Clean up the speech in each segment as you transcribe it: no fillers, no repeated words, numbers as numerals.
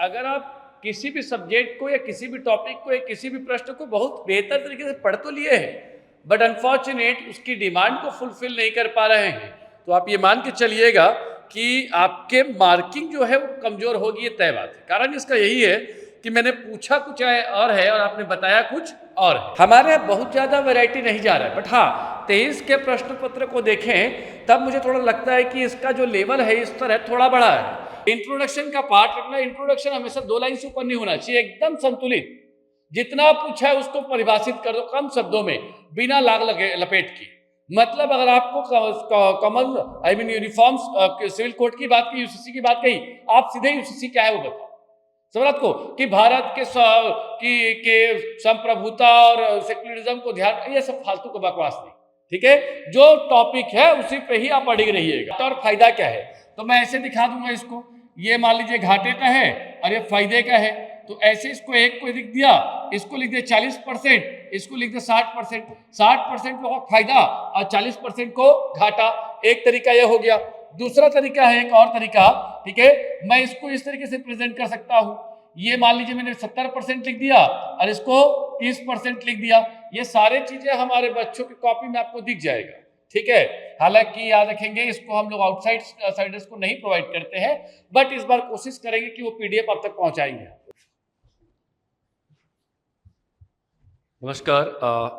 अगर आप किसी भी सब्जेक्ट को या किसी भी टॉपिक को या किसी भी प्रश्न को बहुत बेहतर तरीके से पढ़ तो लिए हैं, बट अनफॉर्चुनेट उसकी डिमांड को फुलफिल नहीं कर पा रहे हैं, तो आप ये मान के चलिएगा कि आपके मार्किंग जो है वो कमजोर होगी। ये तय बात है। कारण इसका यही है कि मैंने पूछा कुछ और है और आपने बताया कुछ और है। हमारे यहाँ बहुत ज्यादा वैरायटी नहीं जा रहा है, बट हाँ 23 के प्रश्न पत्र को देखें तब मुझे थोड़ा लगता है कि इसका जो लेवल है, स्तर है, थोड़ा बड़ा है। इंट्रोडक्शन का पार्ट रखना, इंट्रोडक्शन हमेशा 2 लाइन से ऊपर नहीं होना चाहिए, एकदम संतुलित। जितना पूछा है उसको परिभाषित कर दो कम शब्दों में, बिना लाग लपेट की। मतलब अगर आपको कॉमन यूनिफॉर्म सिविल कोड की बात की, यूसीसी की बात कही, आप सीधे यूसीसी क्या है वो बताओ समझ को कि भारत के संप्रभुता और सेक्युलरिज्म को ध्यान, ये सब फालतू का बकवास नहीं। ठीक है, जो टॉपिक है उसी पे ही आप अड़िग रहिएगा। और फायदा क्या है तो मैं ऐसे दिखा दूंगा इसको। ये मान लीजिए घाटे का है और ये फायदे का है, तो ऐसे इसको एक को लिख दिया, इसको लिख दिया 40%, इसको लिख दिया 60%। 60% को फायदा और 40% को घाटा। एक तरीका यह हो गया। दूसरा तरीका है, एक और तरीका, ठीक है, मैं इसको इस तरीके से प्रेजेंट कर सकता हूं। ये मान लीजिए मैंने 70% लिख दिया और इसको 30% लिख दिया। ये सारे चीजें हमारे बच्चों की कॉपी में आपको दिख जाएगा। ठीक है, हालांकि याद रखेंगे इसको हम लोग आउटसाइडर्स को नहीं प्रोवाइड करते हैं, बट इस बार कोशिश करेंगे कि वो पीडीएफ आप तक पहुंचाएंगे। नमस्कार,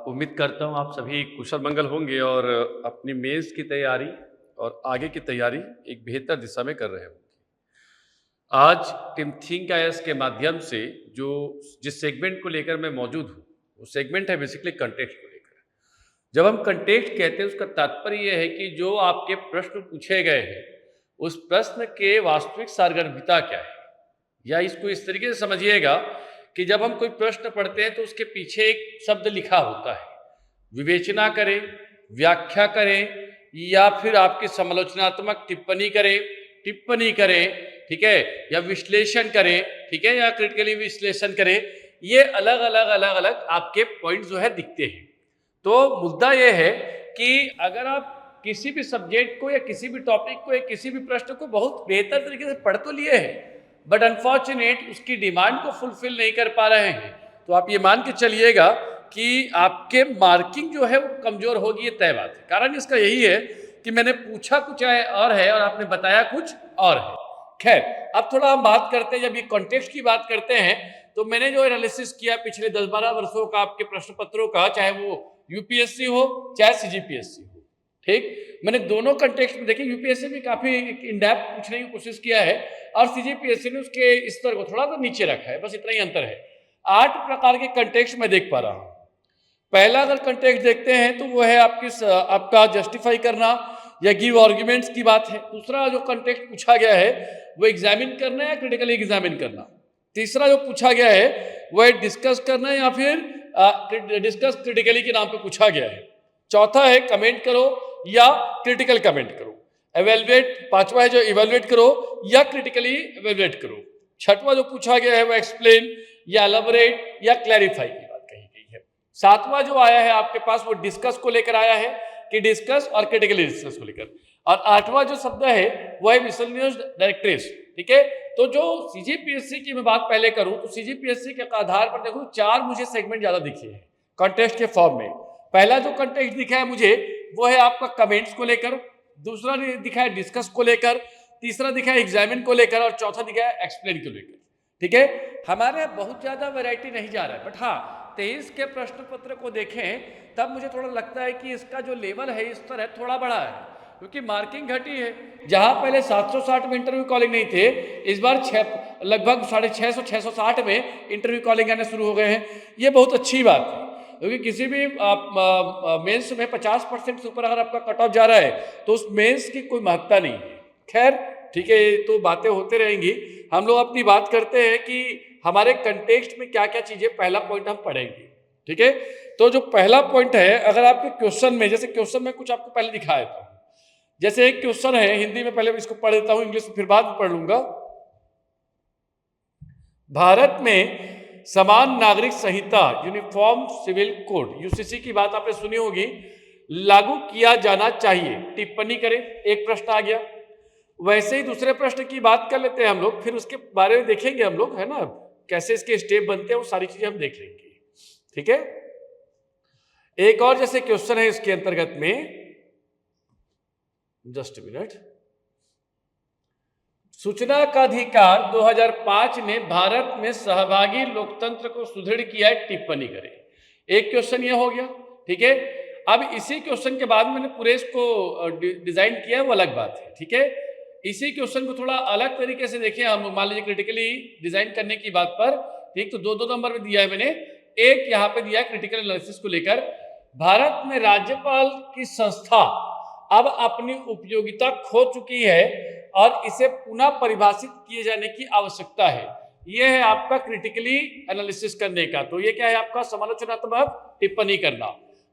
उम्मीद करता हूँ आप सभी कुशल मंगल होंगे और अपनी मेंस की तैयारी और आगे की तैयारी एक बेहतर दिशा में कर रहे होंगे। आज टीम थिंक आईएएस के माध्यम से जिस सेगमेंट को लेकर मैं मौजूद हूँ, वो सेगमेंट है बेसिकली कंटेक्स्ट को लेकर। जब हम कंटेक्स्ट कहते हैं उसका तात्पर्य यह है कि जो आपके प्रश्न पूछे गए हैं उस प्रश्न के वास्तविक सारगर्भिता क्या है, या इसको इस तरीके से समझिएगा कि जब हम कोई प्रश्न पढ़ते हैं तो उसके पीछे एक शब्द लिखा होता है। विवेचना करें, व्याख्या करें, या फिर आपकी समालोचनात्मक टिप्पणी करें, ठीक है, या विश्लेषण करें, ठीक है, या क्रिटिकली विश्लेषण करें। ये अलग अलग आपके पॉइंट जो है दिखते हैं। तो मुद्दा यह है कि अगर आप किसी भी सब्जेक्ट को या किसी भी टॉपिक को या किसी भी प्रश्न को बहुत बेहतर तरीके से पढ़ तो लिए हैं, बट अनफॉर्चुनेट उसकी डिमांड को फुलफिल नहीं कर पा रहे हैं, तो आप ये मान के चलिएगा कि आपके मार्किंग जो है वो कमजोर होगी। ये तय बात है। कारण इसका यही है कि मैंने पूछा कुछ और है और आपने बताया कुछ और है। खैर, अब थोड़ा हम बात करते हैं, जब ये कॉन्टेक्स्ट की बात करते हैं तो मैंने जो एनालिसिस किया पिछले 10-12 वर्षों का आपके प्रश्न पत्रों का, चाहे वो यूपीएससी हो चाहे सीजीपीएससी हो, ठीक, मैंने दोनों कंटेक्स्ट में देखिए। यूपीएससी भी काफी इन डेप्थ पूछने की कोशिश किया है और सीजीपीएससी ने उसके स्तर को थोड़ा सा नीचे रखा है, बस इतना ही अंतर है। 8 प्रकार के कंटेक्स्ट में देख पा रहा हूं। पहला अगर कंटेक्स्ट देखते हैं तो वो है आपका जस्टिफाई करना या गिव आर्ग्यूमेंट्स की बात है। दूसरा जो कंटेक्स्ट पूछा गया है वो एग्जामिन करना या क्रिटिकली एग्जामिन करना। तीसरा जो पूछा गया है वो है डिस्कस करना या फिर डिस्कस क्रिटिकली के नाम पे पूछा गया है। चौथा है कमेंट करो या क्रिटिकल कमेंट करो। एवेलुएट, पांचवा है जो इवेलुएट करो या क्रिटिकली एवेलुएट करो। छठवां जो पूछा गया है वो एक्सप्लेन या एलैबोरेट या क्लैरिफाई की बात कही गई है। सातवां जो आया है आपके पास वो डिस्कस को लेकर आया है कि डिस्कस और क्रिटिकली डिस्कस को लेकर। और आठवां जो शब्द है वो है मिसलेनियस डायरेक्टरीज। ठीक है, तो जो सीजीपीएससी की मैं बात पहले करूं तो सीजीपीएससी के आधार पर देखो 4 मुझे सेगमेंट ज्यादा दिखे हैं कॉन्टेक्स्ट के फॉर्म में। पहला जो कॉन्टेक्स्ट दिखा है मुझे वो है आपका कमेंट्स को लेकर, दूसरा दिखा है डिस्कस को लेकर, तीसरा दिखा है एग्जामिन को लेकर और चौथा दिखा है एक्सप्लेन को लेकर। ठीक है, हमारे यहाँ बहुत ज्यादा वैरायटी नहीं जा रहा है, बट हाँ 23 के प्रश्न पत्र को देखें तब मुझे थोड़ा लगता है कि इसका जो लेवल है, स्तर है, थोड़ा बड़ा है, क्योंकि मार्किंग घटी है। जहां पहले 760 में इंटरव्यू कॉलिंग नहीं थे, इस बार लगभग 650-660 में इंटरव्यू कॉलिंग आने शुरू हो गए हैं। ये बहुत अच्छी बात है, क्योंकि किसी भी मेंस में 50% से ऊपर अगर आपका कट ऑफ जा रहा है तो उस मेंस की कोई महत्ता नहीं है। खैर ठीक है, ये तो बातें होते रहेंगी। हम लोग अपनी बात करते हैं कि हमारे कंटेक्स्ट में क्या क्या चीजें, पहला पॉइंट हम पढ़ेंगे। ठीक है, तो जो पहला पॉइंट है, अगर आपके क्वेश्चन में, जैसे क्वेश्चन में कुछ आपको पहले दिखाया था, जैसे एक क्वेश्चन है हिंदी में, पहले इसको पढ़ देता हूं, इंग्लिश में फिर बाद में पढ़ लूंगा। भारत में समान नागरिक संहिता यूनिफॉर्म सिविल कोड यूसीसी की बात आपने सुनी होगी, लागू किया जाना चाहिए। टिप्पणी करें, एक प्रश्न आ गया। वैसे ही दूसरे प्रश्न की बात कर लेते हैं हम लोग, फिर उसके बारे में देखेंगे हम लोग, है ना, कैसे इसके स्टेप बनते हैं, वो सारी चीजें हम देख लेंगे। ठीक है, एक और जैसे क्वेश्चन है इसके अंतर्गत में, जस्ट मिनट। सूचना का अधिकार 2005 ने भारत में सहभागी लोकतंत्र को सुदृढ़ किया है, टिप्पणी करें। एक क्वेश्चन ये हो गया। ठीक है, अब इसी क्वेश्चन के बाद मैंने पूरे इसको डिजाइन किया, वो अलग बात है। ठीक है, इसी क्वेश्चन को थोड़ा अलग तरीके से देखें हम, मान लीजिए क्रिटिकली डिजाइन करने की बात पर। ठीक, तो दो नंबर में दिया है मैंने, एक यहाँ पे दिया है क्रिटिकल एनालिसिस को लेकर, भारत में राज्यपाल की संस्था अब अपनी उपयोगिता खो चुकी है और इसे पुनः परिभाषित किए जाने की आवश्यकता है। यह है आपका क्रिटिकली एनालिसिस करने का। तो ये क्या है आपका, समालोचनात्मक टिप्पणी करना।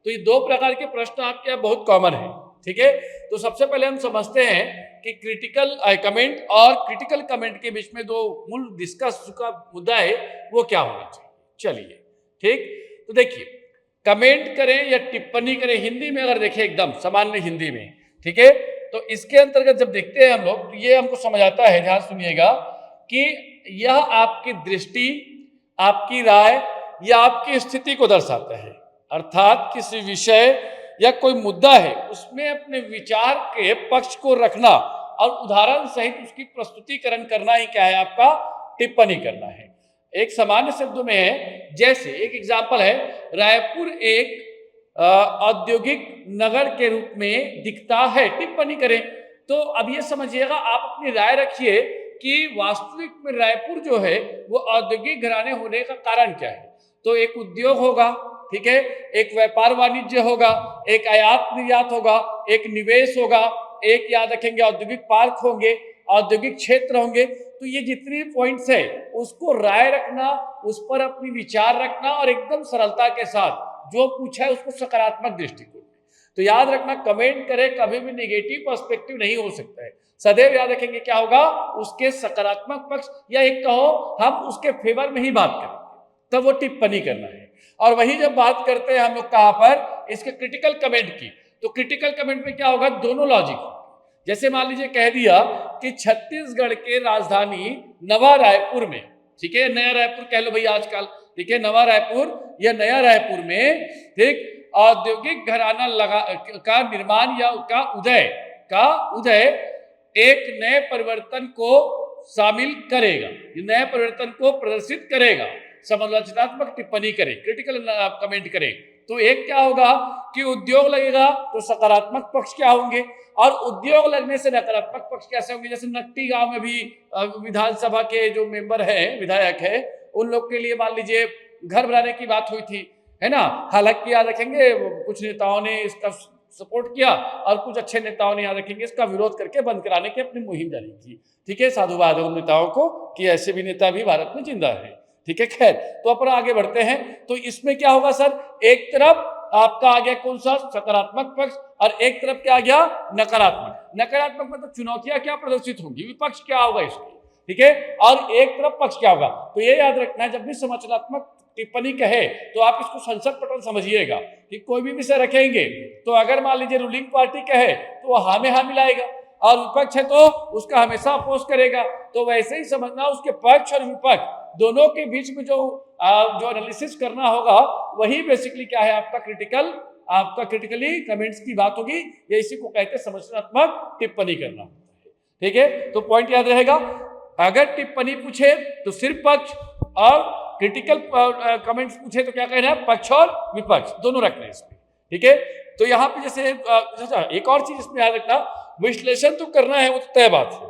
तो ये दो प्रकार के प्रश्न आपके यहाँ बहुत कॉमन है। ठीक है, तो सबसे पहले हम समझते हैं कि क्रिटिकल कमेंट और क्रिटिकल कमेंट के बीच में दो मूल डिस्कस का मुद्दा है, वो क्या होना चाहिए। चलिए, ठीक, तो देखिए, कमेंट करें या टिप्पणी करें, हिंदी में अगर देखें एकदम सामान्य हिंदी में, ठीक है, तो इसके अंतर्गत जब देखते हैं हम लोग, तो ये हमको समझ आता है, ध्यान सुनिएगा, कि यह आपकी दृष्टि, आपकी राय या आपकी स्थिति को दर्शाता है। अर्थात किसी विषय या कोई मुद्दा है, उसमें अपने विचार के पक्ष को रखना और उदाहरण सहित उसकी प्रस्तुतिकरण करना ही क्या है आपका, टिप्पणी करना है। एक सामान्य शब्दों में है, जैसे एक एग्जाम्पल है, रायपुर एक औद्योगिक नगर के रूप में दिखता है, टिप्पणी करें। तो अब ये समझिएगा, आप अपनी राय रखिए कि वास्तविक में रायपुर जो है वो औद्योगिक घराने होने का कारण क्या है। तो एक उद्योग होगा, ठीक है, एक व्यापार वाणिज्य होगा, एक आयात निर्यात होगा, एक निवेश होगा, एक याद रखेंगे औद्योगिक पार्क होंगे, औद्योगिक क्षेत्र होंगे। तो ये जितनी पॉइंट्स है उसको राय रखना, उस पर अपनी विचार रखना और एकदम सरलता के साथ जो पूछा है उसको सकारात्मक दृष्टिकोण। तो याद रखना, कमेंट करें कभी भी नेगेटिव पर्सपेक्टिव नहीं हो सकता है, सदैव याद रखेंगे क्या होगा, उसके सकारात्मक पक्ष, या एक कहो हम उसके फेवर में ही बात करेंगे, तब वो टिप्पणी करना है। और वही जब बात करते हैं हम लोग कहां पर, इसके क्रिटिकल कमेंट की, तो क्रिटिकल कमेंट में क्या होगा, दोनों लॉजिक। जैसे मान लीजिए कह दिया कि छत्तीसगढ़ के राजधानी नवा रायपुर में, ठीक है, नया रायपुर कह लो भाई आजकल, ठीक है, नवा रायपुर या नया रायपुर में, ठीक, औद्योगिक घराना लगा का निर्माण या का उदय एक नए परिवर्तन को शामिल करेगा, नए परिवर्तन को प्रदर्शित करेगा, समालोचनात्मक टिप्पणी करें, क्रिटिकल कमेंट करें। तो एक क्या होगा कि उद्योग लगेगा, तो सकारात्मक पक्ष क्या होंगे, और उद्योग लगने से नकारात्मक पक्ष कैसे होंगे। जैसे नकटी गांव में भी विधानसभा के जो मेंबर हैं, विधायक है, उन लोग के लिए मान लीजिए घर बनाने की बात हुई थी, है ना। हालांकि याद रखेंगे कुछ नेताओं ने इसका सपोर्ट किया और कुछ अच्छे नेताओं ने याद रखेंगे इसका विरोध करके बंद कराने की अपनी मुहिम जारी की। ठीक है, साधुवाद उन नेताओं को कि ऐसे भी नेता भी भारत में जिंदा है। ठीक है, खैर, तो अपन आगे बढ़ते हैं। तो इसमें क्या होगा सर, एक तरफ आपका आ गया कौन सा, सकारात्मक पक्ष, और एक तरफ क्या आ गया, नकारात्मक। नकारात्मक मतलब चुनौतियां क्या प्रदर्शित होंगी, विपक्ष क्या होगा इसकी, ठीक है, और एक तरफ पक्ष क्या होगा। तो ये याद रखना है, जब भी समालोचनात्मक टिप्पणी कहे तो आप इसको संसद पटल समझिएगा कि कोई भी विषय रखेंगे तो अगर मान लीजिए रूलिंग पार्टी कहे तो वो हाँ में हाँ मिलाएगा, और विपक्ष है तो उसका हमेशा अपोज करेगा। तो वैसे ही समझना, उसके पक्ष और विपक्ष दोनों के बीच में जो एनालिसिस करना होगा, वही बेसिकली क्या है आपका क्रिटिकली कमेंट्स की बात होगी, या इसी को कहते हैं समालोचनात्मक टिप्पणी करना। ठीक है, तो पॉइंट याद रहेगा, अगर टिप्पणी पूछे तो सिर्फ पक्ष, और क्रिटिकल कमेंट्स पूछे तो क्या कहना है, पक्ष और विपक्ष दोनों रखना है इसमें। ठीक है, तो यहाँ पे जैसे एक और चीज इसमें याद रखना, विश्लेषण तो करना है, वो तो तय बात है,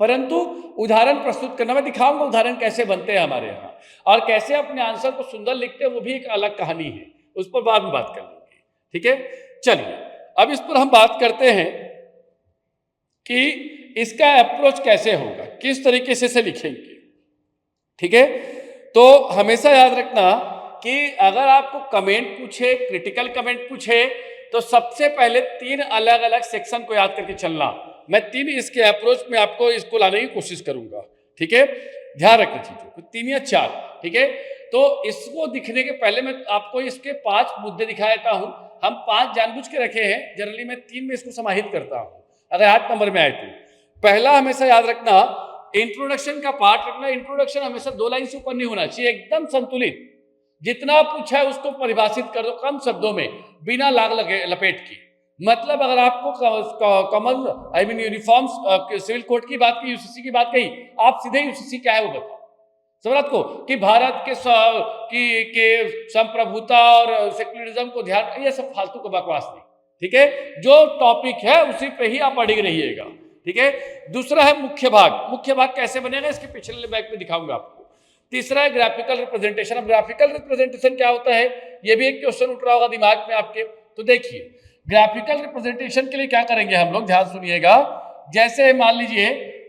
परंतु उदाहरण प्रस्तुत करना, मैं दिखाऊंगा उदाहरण कैसे बनते हैं हमारे यहाँ, और कैसे अपने आंसर को सुंदर लिखते हैं, वो भी एक अलग कहानी है, उस पर बाद में बात कर लेंगे। ठीक है, चलिए अब इस पर हम बात करते हैं कि इसका अप्रोच कैसे होगा, किस तरीके से लिखेंगे। ठीक है, तो हमेशा याद रखना कि अगर आपको कमेंट पूछे, क्रिटिकल कमेंट पूछे, तो सबसे पहले 3 अलग अलग सेक्शन को याद करके चलना। मैं 3 इसके अप्रोच में आपको इसको लाने की कोशिश करूंगा। ठीक है, ध्यान रखना चीजों को, 3 या 4। ठीक है, तो इसको दिखने के पहले मैं आपको इसके 5 मुद्दे दिखा देता हूं। हम 5 जानबूझ के रखे हैं, जनरली मैं 3 में इसको समाहित करता हूं, अगर 8 नंबर में आए तो। पहला हमेशा याद रखना, इंट्रोडक्शन का पार्ट रखना। इंट्रोडक्शन हमेशा 2 लाइन से ऊपर नहीं होना चाहिए, एकदम संतुलित। जितना पूछा है उसको परिभाषित कर दो कम शब्दों में, बिना लाग लगे लपेट की। मतलब अगर आपको कमल यूनिफॉर्म सिविल कोड की बात की, यूसीसी की बात कही, आप सीधे यूसीसी क्या है वो बताओ समझ को, कि भारत के संप्रभुता और सेक्युलरिज्म को ध्यान, ये सब फालतू का बकवास नहीं। ठीक है, जो टॉपिक है उसी पे ही आप अड़िग रहिएगा। ठीक है, दूसरा है मुख्य भाग। मुख्य भाग कैसे बनेगा इसके पिछले बैग में दिखाऊंगा आपको। तीसरा है ग्राफिकल रिप्रेजेंटेशन। अब ग्राफिकल रिप्रेजेंटेशन क्या होता है, ये भी एक क्वेश्चन उठ रहा होगा दिमाग में आपके। तो देखिए, ग्राफिकल रिप्रेजेंटेशन के लिए क्या करेंगे हम लोग, ध्यान सुनिएगा। जैसे मान लीजिए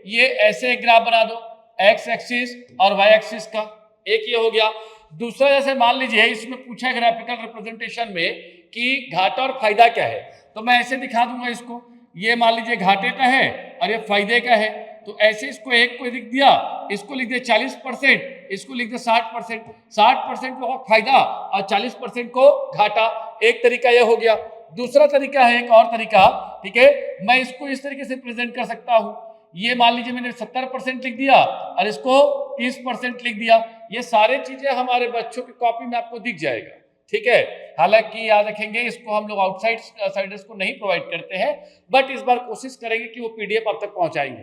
ये ऐसे एक ग्राफ बना दो, एक्स एक्सिस और वाई एक्सिस का, एक ये हो गया। दूसरा जैसे मान लीजिए इसमें पूछा है ग्राफिकल रिप्रेजेंटेशन में कि घाटा और फायदा क्या है, तो मैं ऐसे दिखा दूंगा इसको। ये मान लीजिए घाटे का है और ये फायदे का है, तो ऐसे इसको एक को लिख दिया, इसको लिख दिया 40%, इसको लिख दिया 60%। 60% को फायदा और 40% को घाटा, एक तरीका यह हो गया। दूसरा तरीका है, एक और तरीका, ठीक है, मैं इसको इस तरीके से प्रेजेंट कर सकता हूं। ये मान लीजिए मैंने 70% लिख दिया और इसको 30% लिख दिया। ये सारे चीजें हमारे बच्चों की कॉपी में आपको दिख जाएगा। ठीक है, हालांकि याद रखेंगे इसको हम लोग आउटसाइड साइडर्स को नहीं प्रोवाइड करते हैं, बट इस बार कोशिश करेंगे कि वो पीडीएफ आप तक पहुंचाएंगे।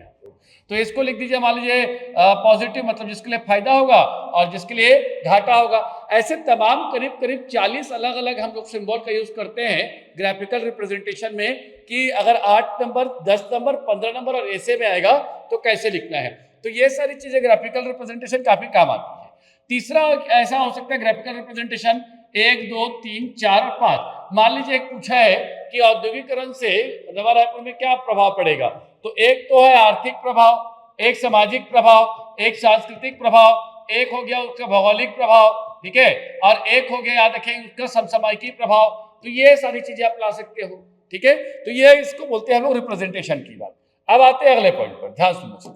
तो इसको लिख दीजिए, मान लीजिए पॉजिटिव मतलब जिसके लिए फायदा होगा और जिसके लिए घाटा होगा। ऐसे तमाम करीब करीब 40 अलग अलग हम लोग सिंबल का यूज करते हैं ग्राफिकल रिप्रेजेंटेशन में, कि अगर 8 नंबर 10 नंबर 15 नंबर और ऐसे में आएगा तो कैसे लिखना है। तो ये सारी चीजें ग्राफिकल रिप्रेजेंटेशन काफी काम आती है। तीसरा ऐसा हो सकता है ग्राफिकल रिप्रेजेंटेशन 1 2 3 4 और 5। मान लीजिए एक पूछा है कि औद्योगिकरण से नवा रायपुर में क्या प्रभाव पड़ेगा, तो एक तो है आर्थिक प्रभाव, एक सामाजिक प्रभाव, एक सांस्कृतिक प्रभाव, एक हो गया उसका भौगोलिक प्रभाव, ठीक है, और एक हो गया याद रखें उसका समसामयिकी प्रभाव। तो ये सारी चीजें आप ला सकते हो। ठीक है, तो ये इसको बोलते हैं हम लोग रिप्रेजेंटेशन की बात। अब आते हैं अगले पॉइंट पर, ध्यान सुनो।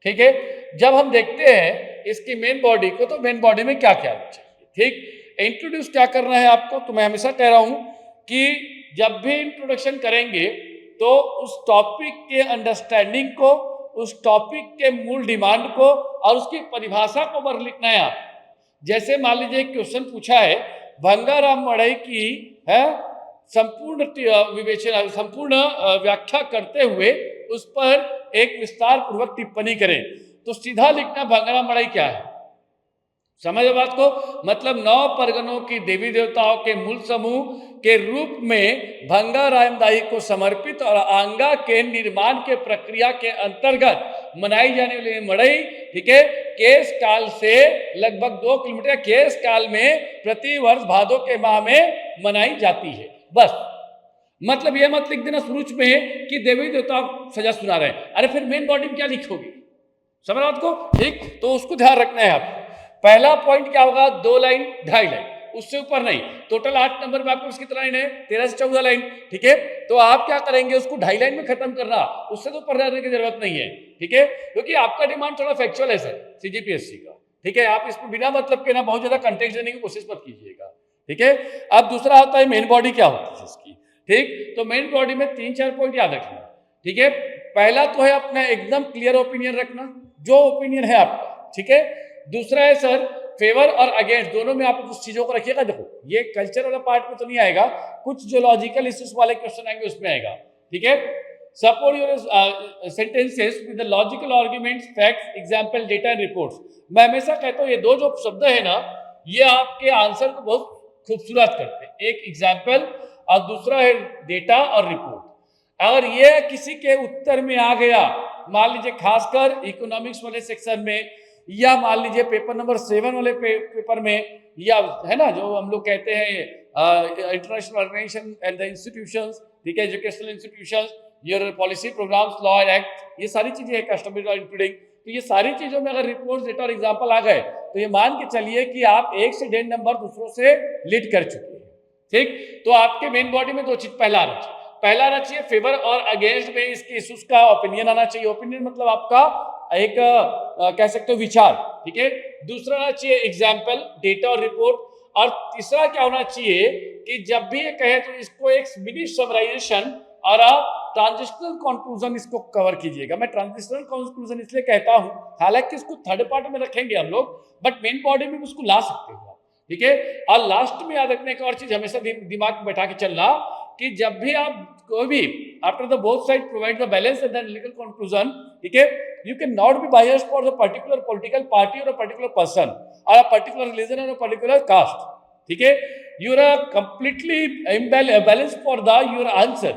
ठीक है, जब हम देखते हैं इसकी मेन बॉडी को, तो मेन बॉडी में क्या क्या चाहिए, ठीक, इंट्रोड्यूस क्या करना है आपको। तो मैं हमेशा कह रहा हूं कि जब भी इंट्रोडक्शन करेंगे तो उस टॉपिक के अंडरस्टैंडिंग को, उस टॉपिक के मूल डिमांड को और उसकी परिभाषा को बर लिखना है आप। जैसे मान लीजिए एक क्वेश्चन पूछा है, भंगाराम मड़ई की है संपूर्ण विवेचना, संपूर्ण व्याख्या करते हुए उस पर एक विस्तार पूर्वक टिप्पणी करें। तो सीधा लिखना भंगाराम मड़ई क्या है, समझ बात को, मतलब 9 परगनों की देवी देवताओं के मूल समूह के रूप में भंगा रामदाई को समर्पित और आंगा के निर्माण के प्रक्रिया के अंतर्गत मनाई जाने वाली मड़ई, ठीक है, केश काल से लगभग 2 किलोमीटर केश काल में प्रति वर्ष भादों के माह में मनाई जाती है। बस मतलब ये मत लिख देना शुरू में कि देवी देवता सजा सुना रहे हैं, अरे फिर मेन बॉडी में क्या लिखोगे, समझ बात को, ठीक। तो उसको ध्यान रखना है आपको। पहला पॉइंट क्या होगा, 2 लाइन 2.5 लाइन, उससे ऊपर नहीं। टोटल 8 नंबर में आपके कितना लाइन है, 13 से 14 लाइन, ठीक है। तो आप क्या करेंगे, उसको 2.5 लाइन में खत्म करना, उससे तो ऊपर जाने की जरूरत नहीं है, ठीक है, क्योंकि आपका डिमांड थोड़ा फैक्चुअल है सर सीजीपीएससी का, ठीक है। आप इसमें बिना मतलब के ना बहुत ज्यादा कंटेक्स्ट देने की कोशिश मत कीजिएगा, ठीक है। अब दूसरा होता है मेन बॉडी क्या होती है इसकी, ठीक। तो मेन बॉडी में 3-4 पॉइंट याद रखना, ठीक है। पहला तो है अपना एकदम क्लियर ओपिनियन रखना, जो ओपिनियन है आपका, ठीक है। दूसरा है सर फेवर और अगेंस्ट, दोनों में आप कुछ चीजों को रखिएगा। देखो ये कल्चर वाला पार्ट में तो नहीं आएगा, कुछ जो लॉजिकल इश्यूज वाले क्वेश्चन आएंगे उसमें आएगा, ठीक है। Support your sentences with the logical arguments, facts, example, data and reports. मैं हमेशा कहता हूं ये दो जो शब्द है ना, ये आपके आंसर को बहुत खूबसूरत करते हैं। एक एग्जाम्पल और दूसरा है डेटा और रिपोर्ट। अगर ये किसी के उत्तर में आ गया, मान लीजिए खासकर इकोनॉमिक्स वाले सेक्शन में, या मान लीजिए पेपर नंबर 7 वाले पेपर में, या है ना जो हम लोग कहते हैं international organization and the institutions, ठीक है, educational institutions, your policy programs, law and act, ये सारी चीजें है, कस्टमर लॉ इंक्लूडिंग। तो ये सारी चीजों में अगर रिपोर्ट, डेटा और एग्जाम्पल आ गए तो ये मान के चलिए कि आप 1 से 1.5 नंबर दूसरों से लीड कर चुके हैं, ठीक। तो आपके मेन बॉडी में 2 चीज पहला आना चाहिए फेवर और अगेंस्ट में इसके इश्यूज का ओपिनियन आना चाहिए। ओपिनियन मतलब आपका एक कह सकते हो विचार, ठीक है। दूसरा आना चाहिए एग्जाम्पल, डेटा और रिपोर्ट। और तीसरा क्या होना चाहिए कि जब भी ये कहे तो इसको एक मिनी समराइजेशन और ट्रांजिशनल कंक्लूजन इसको कवर कीजिएगा। मैं ट्रांजिशनल कंक्लूजन इसलिए कहता हूं, हालांकि इसको थर्ड पार्ट में रखेंगे हम लोग, बट मेन बॉडी में उसको ला सकते हो, ठीक है। और लास्ट में याद रखने की और चीज हमेशा दिमाग में बैठा के चलना कि जब भी आप कोई भी after the both side provide the balance and the analytical conclusion, ठीक है, you cannot be biased for the particular political party or a particular person or a particular religion or a particular caste, ठीक है। you are completely imbalanced for the your answer,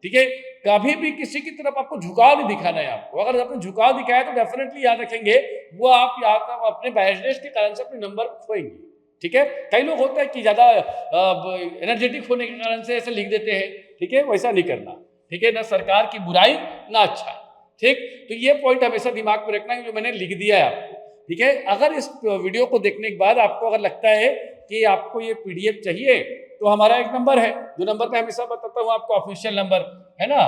ठीक है। कभी भी किसी की तरफ आपको झुकाव नहीं दिखाना है आपको। अगर आपने झुकाव दिखाया तो डेफिनेटली याद रखेंगे वो आप यहाँ अपने बायसनेस के कारण से अपने नंबर खोएंगे, ठीक है। कई लोग होता है कि ज्यादा एनर्जेटिक होने के कारण से ऐसे लिख देते हैं, ठीक है, वैसा नहीं करना, ठीक है। ना सरकार की बुराई ना अच्छा, ठीक। तो ये पॉइंट हमेशा दिमाग में रखना है जो मैंने लिख दिया है आपको, ठीक है। अगर इस वीडियो को देखने के बाद आपको अगर लगता है कि आपको ये पीडीएफ चाहिए तो हमारा एक नंबर है, जो नंबर मैं हमेशा बताता हूँ आपको, ऑफिशियल नंबर है ना,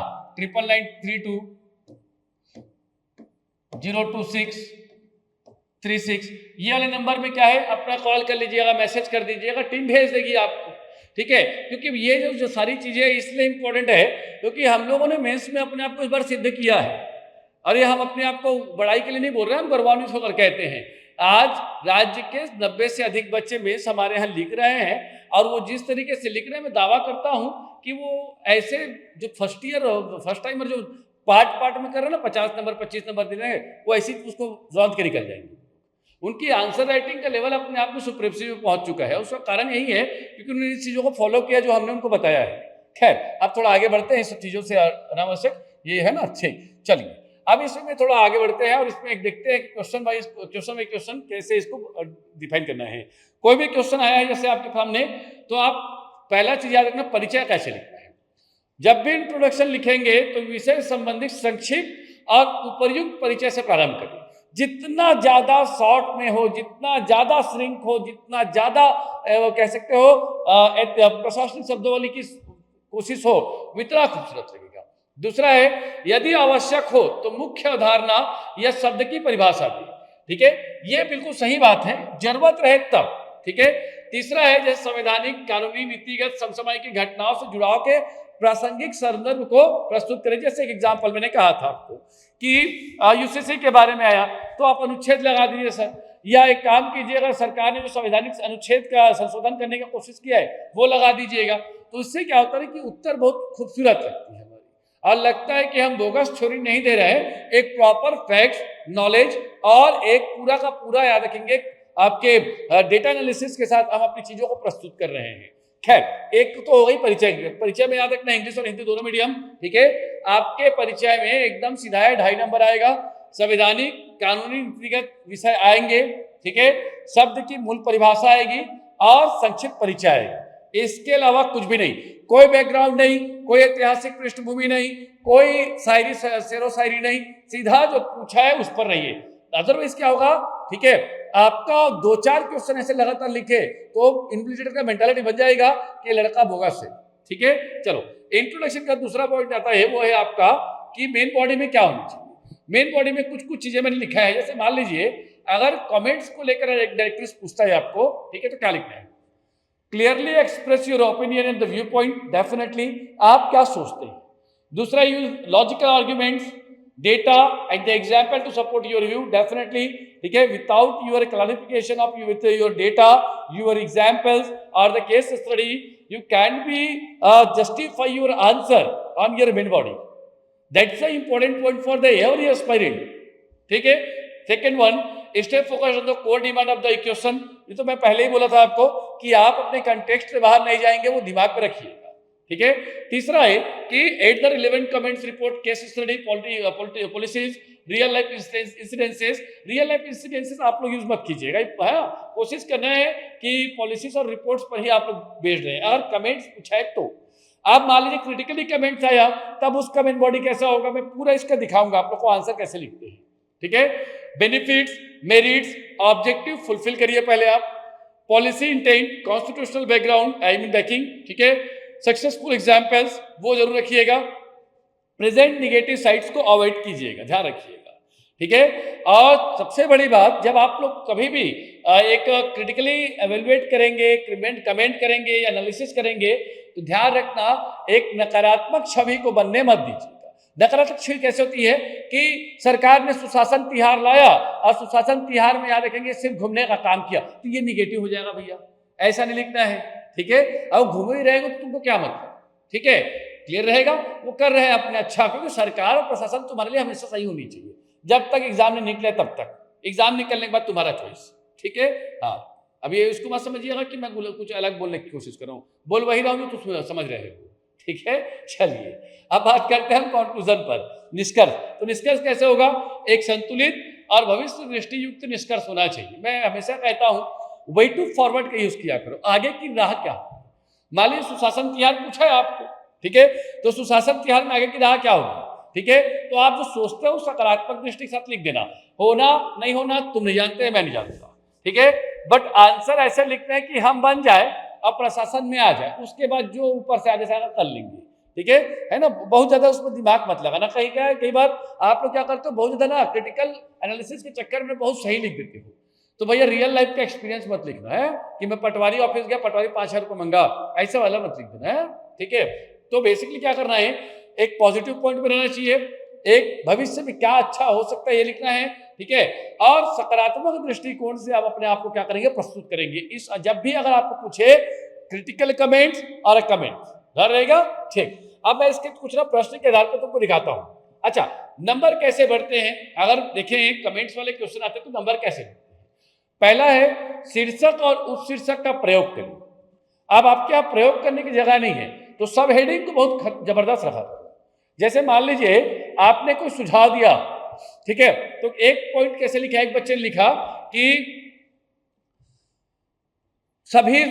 9932 ये वाले नंबर में क्या है, अपना कॉल कर लीजिएगा, मैसेज कर दीजिएगा, टीम भेज देगी आपको, ठीक है। क्योंकि ये जो सारी चीजें इसलिए इंपॉर्टेंट है क्योंकि हम लोगों ने मेंस में अपने आप को इस बार सिद्ध किया है, और ये हम अपने आप को बड़ाई के लिए नहीं बोल रहे हैं, हम गौरवान्वित होकर कहते हैं। आज राज्य के 90 से अधिक बच्चे मेंस हमारे यहाँ लिख रहे हैं, और वो जिस तरीके से लिख रहे हैं मैं दावा करता हूं कि वो ऐसे जो फर्स्ट टाइमर जो पार्ट में कर रहे हैं ना, 50 नंबर 25 नंबर दे रहे हैं, वो ऐसी उसको जौंद के निकल जाएंगे। उनकी आंसर राइटिंग का लेवल अपने आप में सुप्रीमेसी में पहुंच चुका है। उसका कारण यही है क्योंकि उन्होंने इन चीजों को फॉलो किया जो हमने उनको बताया है। खैर, अब थोड़ा आगे बढ़ते हैं, इस सब चीजों से अनावश्यक ये है ना, अच्छे चलिए अब इसमें थोड़ा आगे बढ़ते हैं और इसमें एक देखते हैं क्वेश्चन बाय क्वेश्चन कैसे इसको डिफाइन करना है। कोई भी क्वेश्चन आया है जैसे आपके सामने, तो आप पहला चीज याद रखना, परिचय कैसे लिखना है। जब भी इंट्रोडक्शन लिखेंगे तो विषय संबंधित संक्षिप्त और उपर्युक्त परिचय से प्रारंभ करें। जितना ज्यादा शॉर्ट में हो, जितना ज्यादा श्रिंक हो, जितना ज्यादा कह सकते हो प्रशासनिक शब्दावली की कोशिश हो, उतना खूबसूरत लगेगा। दूसरा है, यदि आवश्यक हो तो मुख्य अवधारणा या शब्द की परिभाषा भी, ठीक है, ये बिल्कुल सही बात है, जरूरत रहे तब, ठीक है। तीसरा है, जैसे संवैधानिक, कानूनी, नीतिगत, समसामयिक घटनाओं से जुड़ाव के प्रासंगिक संदर्भ को प्रस्तुत करें। जैसे एक एग्जाम्पल मैंने कहा था आपको कि यूसीसी के बारे में आया तो आप अनुच्छेद लगा दीजिए सर, या एक काम कीजिएगा, सरकार ने जो संवैधानिक अनुच्छेद का संशोधन करने की कोशिश किया है वो लगा दीजिएगा। तो इससे क्या होता है कि उत्तर बहुत खूबसूरत लगती है हमारी, और लगता है कि हम बोगस छोरी नहीं दे रहे हैं, एक प्रॉपर फैक्ट, नॉलेज और एक पूरा का पूरा याद रखेंगे आपके डेटा एनालिसिस के साथ हम अपनी चीजों को प्रस्तुत कर रहे हैं। खैर, एक तो हो गई परिचय। परिचय में याद रखना इंग्लिश और हिंदी दोनों मीडियम, ठीक है। आपके परिचय में एकदम सीधा है, 2.5 नंबर आएगा, संवैधानिक, कानूनी, नीतिगत विषय आएंगे, ठीक है, शब्द की मूल परिभाषा आएगी और संक्षिप्त परिचय आएगा। इसके अलावा कुछ भी नहीं, कोई बैकग्राउंड नहीं, कोई ऐतिहासिक पृष्ठभूमि नहीं, कोई शायरी शेरो शायरी नहीं, सीधा जो पूछा है उस पर रहिए। अदरवाइज क्या होगा, ठीक है, आपका 2-4 क्वेश्चन ऐसे लगातार लिखे तो इन्विजिलेटर का मेंटालिटी बन जाएगा कि लड़का बोगस है, ठीक है। चलो, इंट्रोडक्शन का दूसरा पॉइंट आता है, वो है आपका कि मेन बॉडी में क्या होनी चाहिए। मेन बॉडी में कुछ चीजें मैंने लिखा है, जैसे मान लीजिए अगर कमेंट्स को लेकर डायरेक्टर्स पूछता है आपको, ठीक है, तो क्या लिखना है, clearly express your opinion and the view point, definitely आप क्या सोचते हैं। दूसरा, use logical arguments, data and the example to support your view, definitely, ठीक है, without your clarification of with your data, your examples और the case study, you can be justify your answer on your main body. That's a important point for the every aspirant, ठीक है। Second one, stay focused on the core demand of the question. ये तो मैं पहले ही बोला था आपको कि आप अपने कंटेक्स्ट से बाहर नहीं जाएंगे, वो दिमाग में रखिएगा, ठीक है। तीसरा है कि at the relevant comments report case study policies real life incidences. Real life incidences आप लोग यूज मत कीजिएगा, कोशिश करना है कि पॉलिसीज और रिपोर्ट्स पर ही आप लोग भेज रहे हैं। अगर कमेंट्स पूछा है तो आप मान लीजिए क्रिटिकली कमेंट्स आया, तब उसका मेन बॉडी कैसा होगा, मैं पूरा इसका दिखाऊंगा आप लोग को आंसर कैसे लिखते हैं, ठीक है। बेनिफिट्स, मेरिट्स, ऑब्जेक्टिव फुलफिल करिए पहले आप, policy intent, constitutional background I mean banking, ठीक है, सक्सेसफुल एग्जाम्पल्स वो जरूर रखिएगा, प्रेजेंट निगेटिव साइड्स को अवॉइड कीजिएगा, ध्यान रखिएगा, ठीक है। और सबसे बड़ी बात, जब आप लोग कभी भी एक क्रिटिकली एवेलुएट करेंगे, कमेंट करेंगे या एनालिसिस करेंगे, तो ध्यान रखना, एक नकारात्मक छवि को बनने मत दीजिएगा। नकारात्मक छवि कैसे होती है कि सरकार ने सुशासन तिहार लाया और सुशासन तिहार में याद रखेंगे सिर्फ घूमने का काम किया, तो ये निगेटिव हो जाएगा भैया, ऐसा नहीं लिखना है। ठीक है, अब घूम ही रहेगा तो तुमको क्या मतलब, ठीक है, क्लियर रहेगा। वो कर रहे हैं अपने अच्छा, क्योंकि सरकार और प्रशासन तुम्हारे लिए हमेशा सही होनी चाहिए, जब तक एग्जाम नहीं निकले तब तक। एग्जाम निकलने के बाद तुम्हारा चॉइस, ठीक है। हाँ, अब ये इसको मत समझिएगा कि मैं कुछ अलग बोलने की कोशिश कर रहा हूँ, बोल वही रहा हूँ जो तुम समझ रहे हो, ठीक है। चलिए अब बात करते हैं हम कंक्लूजन पर, निष्कर्ष। तो निष्कर्ष कैसे होगा, एक संतुलित और भविष्य दृष्टि युक्त निष्कर्ष होना चाहिए। मैं हमेशा कहता हूँ वे टू फॉरवर्ड का यूज किया करो, आगे की राह क्या। मान लीजिए सुशासन तिहार पूछा है आपको, ठीक है, तो सुशासन तिहार में आगे की राह क्या होगी, ठीक है। तो आप जो सोचते हो सकारात्मक दृष्टि के साथ लिख देना, होना नहीं होना तुम नहीं जानते, मैं नहीं जानता, ठीक है। बट आंसर ऐसे लिखते हैं कि हम बन जाए और प्रशासन में आ जाए, उसके बाद जो ऊपर से आगे से आगे कर लेंगे, ठीक है ना। बहुत ज्यादा उसमें दिमाग मत लगाना। कहीं क्या है, कई बार आप लोग क्या करते हो, बहुत ज्यादा ना क्रिटिकल एनालिसिस के चक्कर में बहुत सही लिख देते हो। तो भैया रियल लाइफ का एक्सपीरियंस मत लिखना है कि मैं पटवारी ऑफिस गया, पटवारी 5,000 रुपये मंगा, ऐसा वाला मत लिख देना है, ठीक है। तो बेसिकली क्या करना है, एक पॉजिटिव पॉइंट बनाना चाहिए, एक भविष्य में क्या अच्छा हो सकता है ये लिखना है, ठीक है। और सकारात्मक दृष्टिकोण से आप अपने आप को क्या करेंगे, प्रस्तुत करेंगे। इस जब भी अगर आपको पूछे क्रिटिकल कमेंट्स और कमेंट्स डर रहेगा, ठीक। अब मैं इसके कुछ ना प्रश्न के आधार पर तुमको दिखाता हूं। अच्छा, नंबर कैसे बढ़ते हैं, अगर देखें कमेंट्स वाले क्वेश्चन आते हैं तो नंबर कैसे बढ़ते हैं। पहला है शीर्षक और उपशीर्षक का प्रयोग करें। अब आपके यहाँ प्रयोग करने की जगह नहीं है तो सब हेडिंग को बहुत जबरदस्त रखा करो। जैसे मान लीजिए आपने कोई सुझाव दिया, ठीक है, तो एक पॉइंट कैसे लिखा, एक बच्चे ने लिखा कि सभी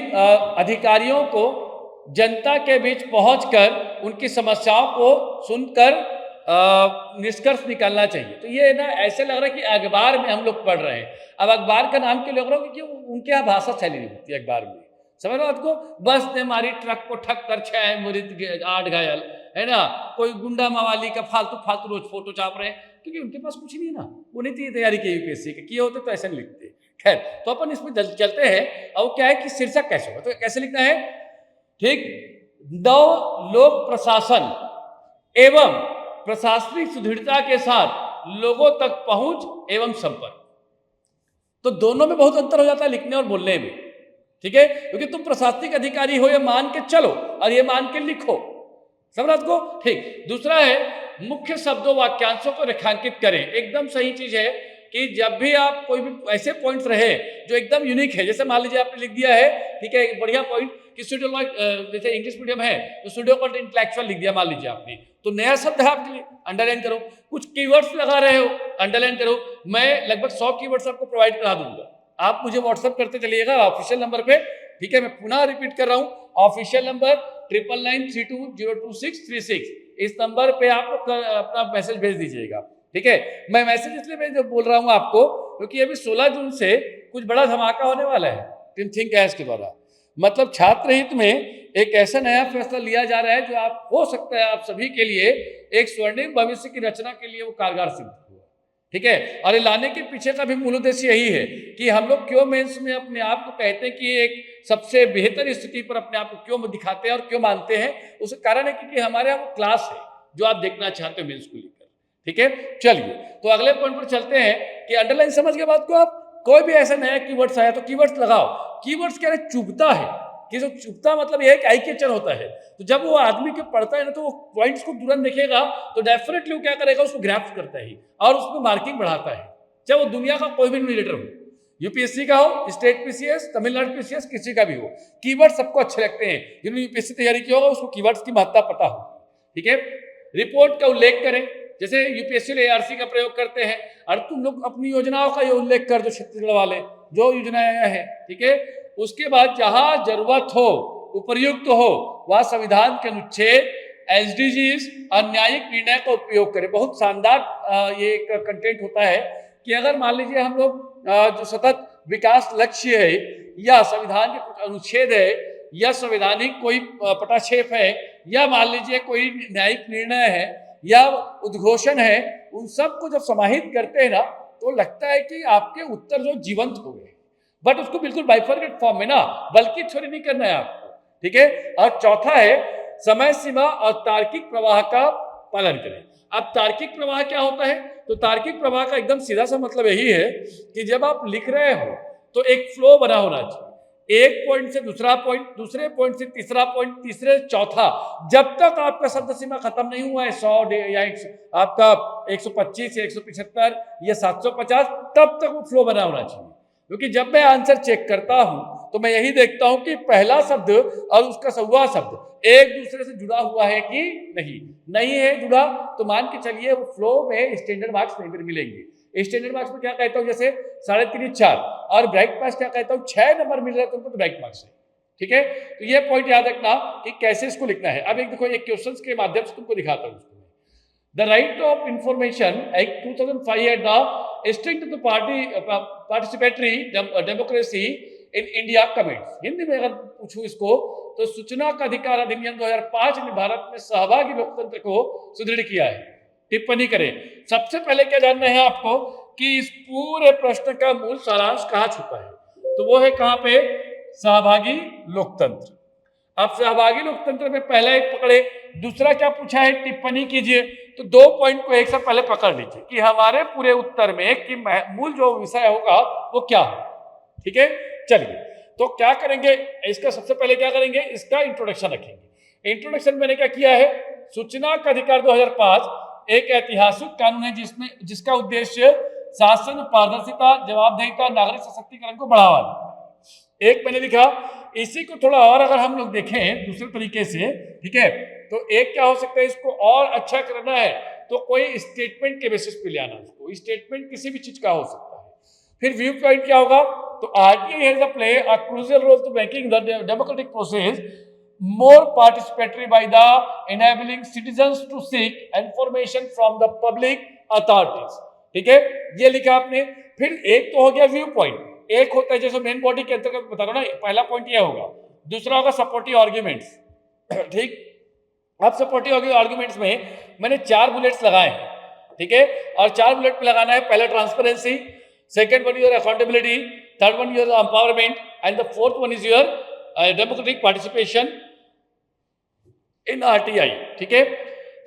अधिकारियों को जनता के बीच पहुंचकर उनकी समस्याओं को सुनकर निष्कर्ष निकालना चाहिए। तो ये ना ऐसे लग रहा है कि अखबार में हम लोग पढ़ रहे हैं। अब अखबार का नाम क्यों लग रहा है, क्योंकि उनके यहाँ भाषा शैली नहीं होती अखबार में, समझ लो आपको। बस ने मारी ट्रक को ठक्कर, 6 मृत 8 घायल, है ना। कोई गुंडा मवाली का फालतू फालतू रोज फोटो छाप रहे हैं, क्योंकि उनके पास कुछ नहीं है ना, वो नहीं थी तैयारी की यूपीएससी की, किए होते तो ऐसे नहीं लिखते। खैर, तो अपन इसमें चलते हैं। अब क्या है कि शीर्षक कैसे होगा, तो कैसे लिखना है, ठीक, नव लोक प्रशासन एवं प्रशासनिक सुदृढ़ता के साथ लोगों तक पहुंच एवं संपर्क। तो दोनों में बहुत अंतर हो जाता है लिखने और बोलने में, ठीक है, क्योंकि तुम प्रशासनिक अधिकारी हो ये मान के चलो और ये मान के लिखो, समझ को, ठीक। दूसरा है मुख्य शब्दों वाक्यांशों को रेखांकित करें। एकदम सही चीज है कि जब भी आप कोई भी ऐसे पॉइंट्स रहे जो एकदम यूनिक है, जैसे मान लीजिए आपने लिख दिया है, ठीक है, एक बढ़िया पॉइंट कि शेड्यूल, जैसे इंग्लिश मीडियम है तो शेड्यूल कॉल्ड इंटेलेक्चुअल लिख दिया मान लीजिए आपने, तो नया शब्द है आपके लिए, अंडरलाइन करो। कुछ कीवर्ड्स लगा रहे हो, अंडरलाइन करो। मैं लगभग 100 कीवर्ड्स आपको प्रोवाइड करा दूंगा, आप मुझे व्हाट्सअप करते चलिएगा ऑफिशियल नंबर पे, ठीक है। मैं पुनः रिपीट कर रहा हूँ, ऑफिशियल नंबर 9993202636, इस नंबर पे आप अपना मैसेज भेज दीजिएगा, ठीक है। मैं मैसेज इसलिए बोल रहा हूँ आपको क्योंकि अभी 16 जून से कुछ बड़ा धमाका होने वाला है टीम थिंक ऐस के द्वारा। मतलब छात्र हित में एक ऐसा नया फैसला लिया जा रहा है जो आप हो सकता है आप सभी के लिए एक स्वर्णिम भविष्य की रचना के लिए वो कारगर सिद्ध हुआ, ठीक है। और ये लाने के पीछे का भी मूल उद्देश्य यही है कि हम लोग क्यों मेंस में अपने आप को कहते हैं कि एक सबसे बेहतर स्थिति पर अपने आप को क्यों दिखाते हैं और क्यों मानते हैं। उसका कारण है क्योंकि हमारे यहाँ वो क्लास है जो आप देखना चाहते हो मेंस को लेकर, ठीक है। चलिए तो अगले पॉइंट पर चलते हैं कि अंडरलाइन समझ के बाद को आप कोई भी ऐसा नया कीवर्ड्स आया तो कीवर्ड्स लगाओ। कीवर्ड्स क्या है, चुभता है कि जो चुभता मतलब यह आई कैचर होता है। तो जब वो आदमी के पढ़ता है ना तो वो पॉइंट्स को तुरंत देखेगा तो डेफिनेटली वो क्या करेगा, उसको ग्रैप्स करता है और उसमें मार्किंग बढ़ाता है, चाहे वो दुनिया का कोई भी न्यूमरेटर हो, यूपीएससी का हो, स्टेट पीसीएस, तमिलनाडु पीसीएस, किसी का भी हो। कीवर्ड सबको अच्छे लगते हैं, जिन्होंने यूपीएससी तैयारी की होगा उसको कीवर्ड्स की महत्ता पता हो, ठीक है। रिपोर्ट का उल्लेख करें, जैसे यूपीएससी एआरसी का प्रयोग करते हैं, और तुम लोग अपनी योजनाओं का ये उल्लेख कर दो, छत्तीसगढ़ वाले जो योजनाएं हैं, ठीक है। उसके बाद जहां जरूरत हो, उपयुक्त हो, वह संविधान के अनुच्छेद, एसडीजीज और न्यायिक निर्णय का उपयोग करें। बहुत शानदार ये एक कंटेंट होता है कि अगर मान लीजिए हम लोग जो सतत विकास लक्ष्य है या संविधान के कुछ अनुच्छेद है या संवैधानिक कोई पटाक्षेप है या मान लीजिए कोई न्यायिक निर्णय है या उद्घोषण है, उन सब को जब समाहित करते हैं ना तो लगता है कि आपके उत्तर जो जीवंत हो गए। बट उसको बिल्कुल बाइफरकेट फॉर्म में ना, बल्कि थोड़ी नहीं करना है आपको, ठीक है। और चौथा है समय सीमा और तार्किक प्रवाह का पालन करें। अब तार्किक प्रवाह क्या होता है? तो तार्किक प्रवाह का एकदम सीधा सा मतलब यही है कि जब आप लिख रहे हो तो एक फ्लो बना होना चाहिए, एक पॉइंट से दूसरा पॉइंट, दूसरे पॉइंट से तीसरा पॉइंट, तीसरे चौथा, जब तक आपका शब्द सीमा खत्म नहीं हुआ है 100 या आपका 125 या 175 या 750, तब तक वो फ्लो बना होना चाहिए। क्योंकि जब मैं आंसर चेक करता हूं तो मैं यही देखता हूं कि पहला शब्द और उसका सवा शब्द एक दूसरे से जुड़ा हुआ है कि नहीं है जुड़ा, तो मान के चलिए वो फ्लो में स्टैंडर्ड मार्क्स नहीं फिर मिलेंगे। स्टैंडर्ड मार्क्स में क्या कहता हूं, जैसे 3.5 4, और ब्राइट मार्क्स क्या कहता हूं 6 नंबर मिल रहा है तुमको तो ब्राइट मार्क्स है। ठीक है, तो ये पॉइंट याद रखना कि कैसे इसको लिखना है। अब एक देखो, एक क्वेश्चंस के माध्यम से तुमको दिखाता हूं। The right of information Act 2005 had the strict to participatory democracy in India comments। Hindi में अगर पूछूं इसको तो सूचना का अधिकार अधिनियम 2005 ने भारत में सहभागी लोकतंत्र को सुदृढ़ किया है। टिप्पणी करें। सबसे पहले क्या जानना है आपको कि इस पूरे प्रश्न का मूल सारांश कहाँ छुपा है, तो वो है कहाँ पे, सहभागी लोकतंत्र। अब सहभागी लोकतंत्र में पहला एक पकड़े, दूसरा क्या पूछा है, टिप्पणी कीजिए। तो 2 पॉइंट को एक साथ पहले पकड़ लीजिए कि हमारे पूरे उत्तर में कि मूल जो विषय होगा वो क्या है। ठीक है, चलिए तो क्या करेंगे, इसका सबसे पहले क्या करेंगे, इसका इंट्रोडक्शन रखेंगे। इंट्रोडक्शन मैंने क्या किया है, सूचना का अधिकार 2005 एक ऐतिहासिक कानून है जिसका उद्देश्य शासन, पारदर्शिता, जवाबदेहिता, नागरिक सशक्तिकरण को बढ़ावा देना। एक मैंने लिखा, इसी को थोड़ा और अगर हम लोग देखें दूसरे तरीके से, ठीक है, तो एक क्या हो सकता है, इसको और अच्छा करना है तो कोई स्टेटमेंट के बेसिस पे ले आना। उसको स्टेटमेंट किसी भी चीज का हो सकता है। फिर व्यू पॉइंट क्या होगा, तो RTI has a play a crucial role to making the democratic process more participatory by the enabling citizens to seek information from the public authorities। ठीक है, ये लिखा आपने। फिर एक तो हो गया व्यू पॉइंट, एक होता है जैसे मेन बॉडी के अंतर्गत बता रहा हूं ना, पहला पॉइंट ये होगा, दूसरा होगा सपोर्टिव आर्ग्यूमेंट्स। ठीक, अब सपोर्टिव आर्ग्यूमेंट्स में मैंने 4 बुलेट्स लगाए हैं। ठीक है, और 4 बुलेट पे लगाना है, पहला transparency, second one your accountability, third one your empowerment and the fourth one is your democratic participation in RTI. ठीक है,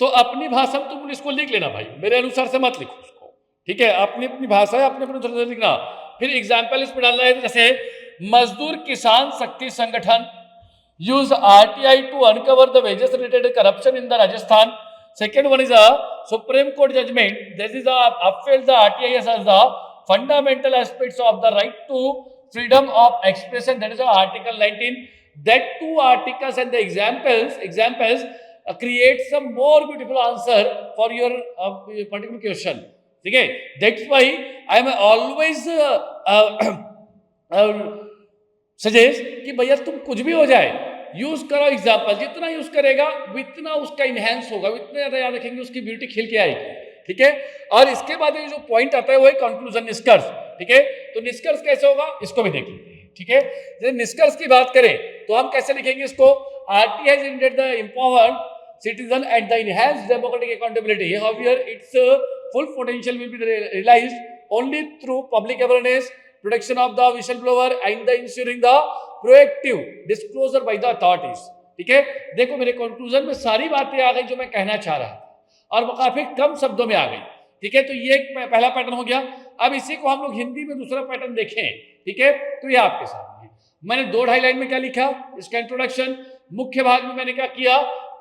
तो अपनी भाषा में तुम इसको लिख लेना भाई, मेरे अनुसार से मत लिखो उसको। ठीक है, अपनी अपनी भाषा है, अपने अनुसार से लिखना। फिर एग्जाम्पल इसमें डालना है, जैसे मजदूर किसान शक्ति संगठन use RTI to uncover the wages related corruption in the Rajasthan। Second one is a Supreme Court judgment that is upheld the RTI as the fundamental aspects of the right to freedom of expression, that is Article 19। That 2 articles and the examples create some more beautiful answer for your particular question। ठीक है, that's why I am always suggest कि भैया तुम कुछ भी हो जाए use करो एग्जाम्पल, जितना यूज करेगा उतना उसका इनहेंस होगा, उतना ज्यादा याद रखेंगे, उसकी ब्यूटी खिल के आएगी। ठीक है, और इसके बाद जो पॉइंट आता है वो है कंक्लूजन, निष्कर्ष। ठीक है, तो निष्कर्ष कैसे होगा इसको भी देख लेते हैं। ठीक है, जैसे निष्कर्ष की बात करें तो हम कैसे लिखेंगे इसको, RTI has ended the empowered citizen and the enhanced democratic accountability। However, its full potential will be realized only through public awareness, protection of the whistleblower and the ensuring the proactive disclosure by the authorities। ठीक है, देखो मेरे conclusion में सारी बातें आ गई जो मैं कहना चाह रहा था और वो काफी कम शब्दों में आ गई। ठीक है, तो ये पहला पैटर्न हो गया। अब इसी को हम लोग हिंदी में दूसरा पैटर्न देखें। ठीक है, तो ये आपके सामने मैंने 2-2.5 लाइन में क्या लिखा, इसका इंट्रोडक्शन। मुख्य भाग में मैंने क्या किया,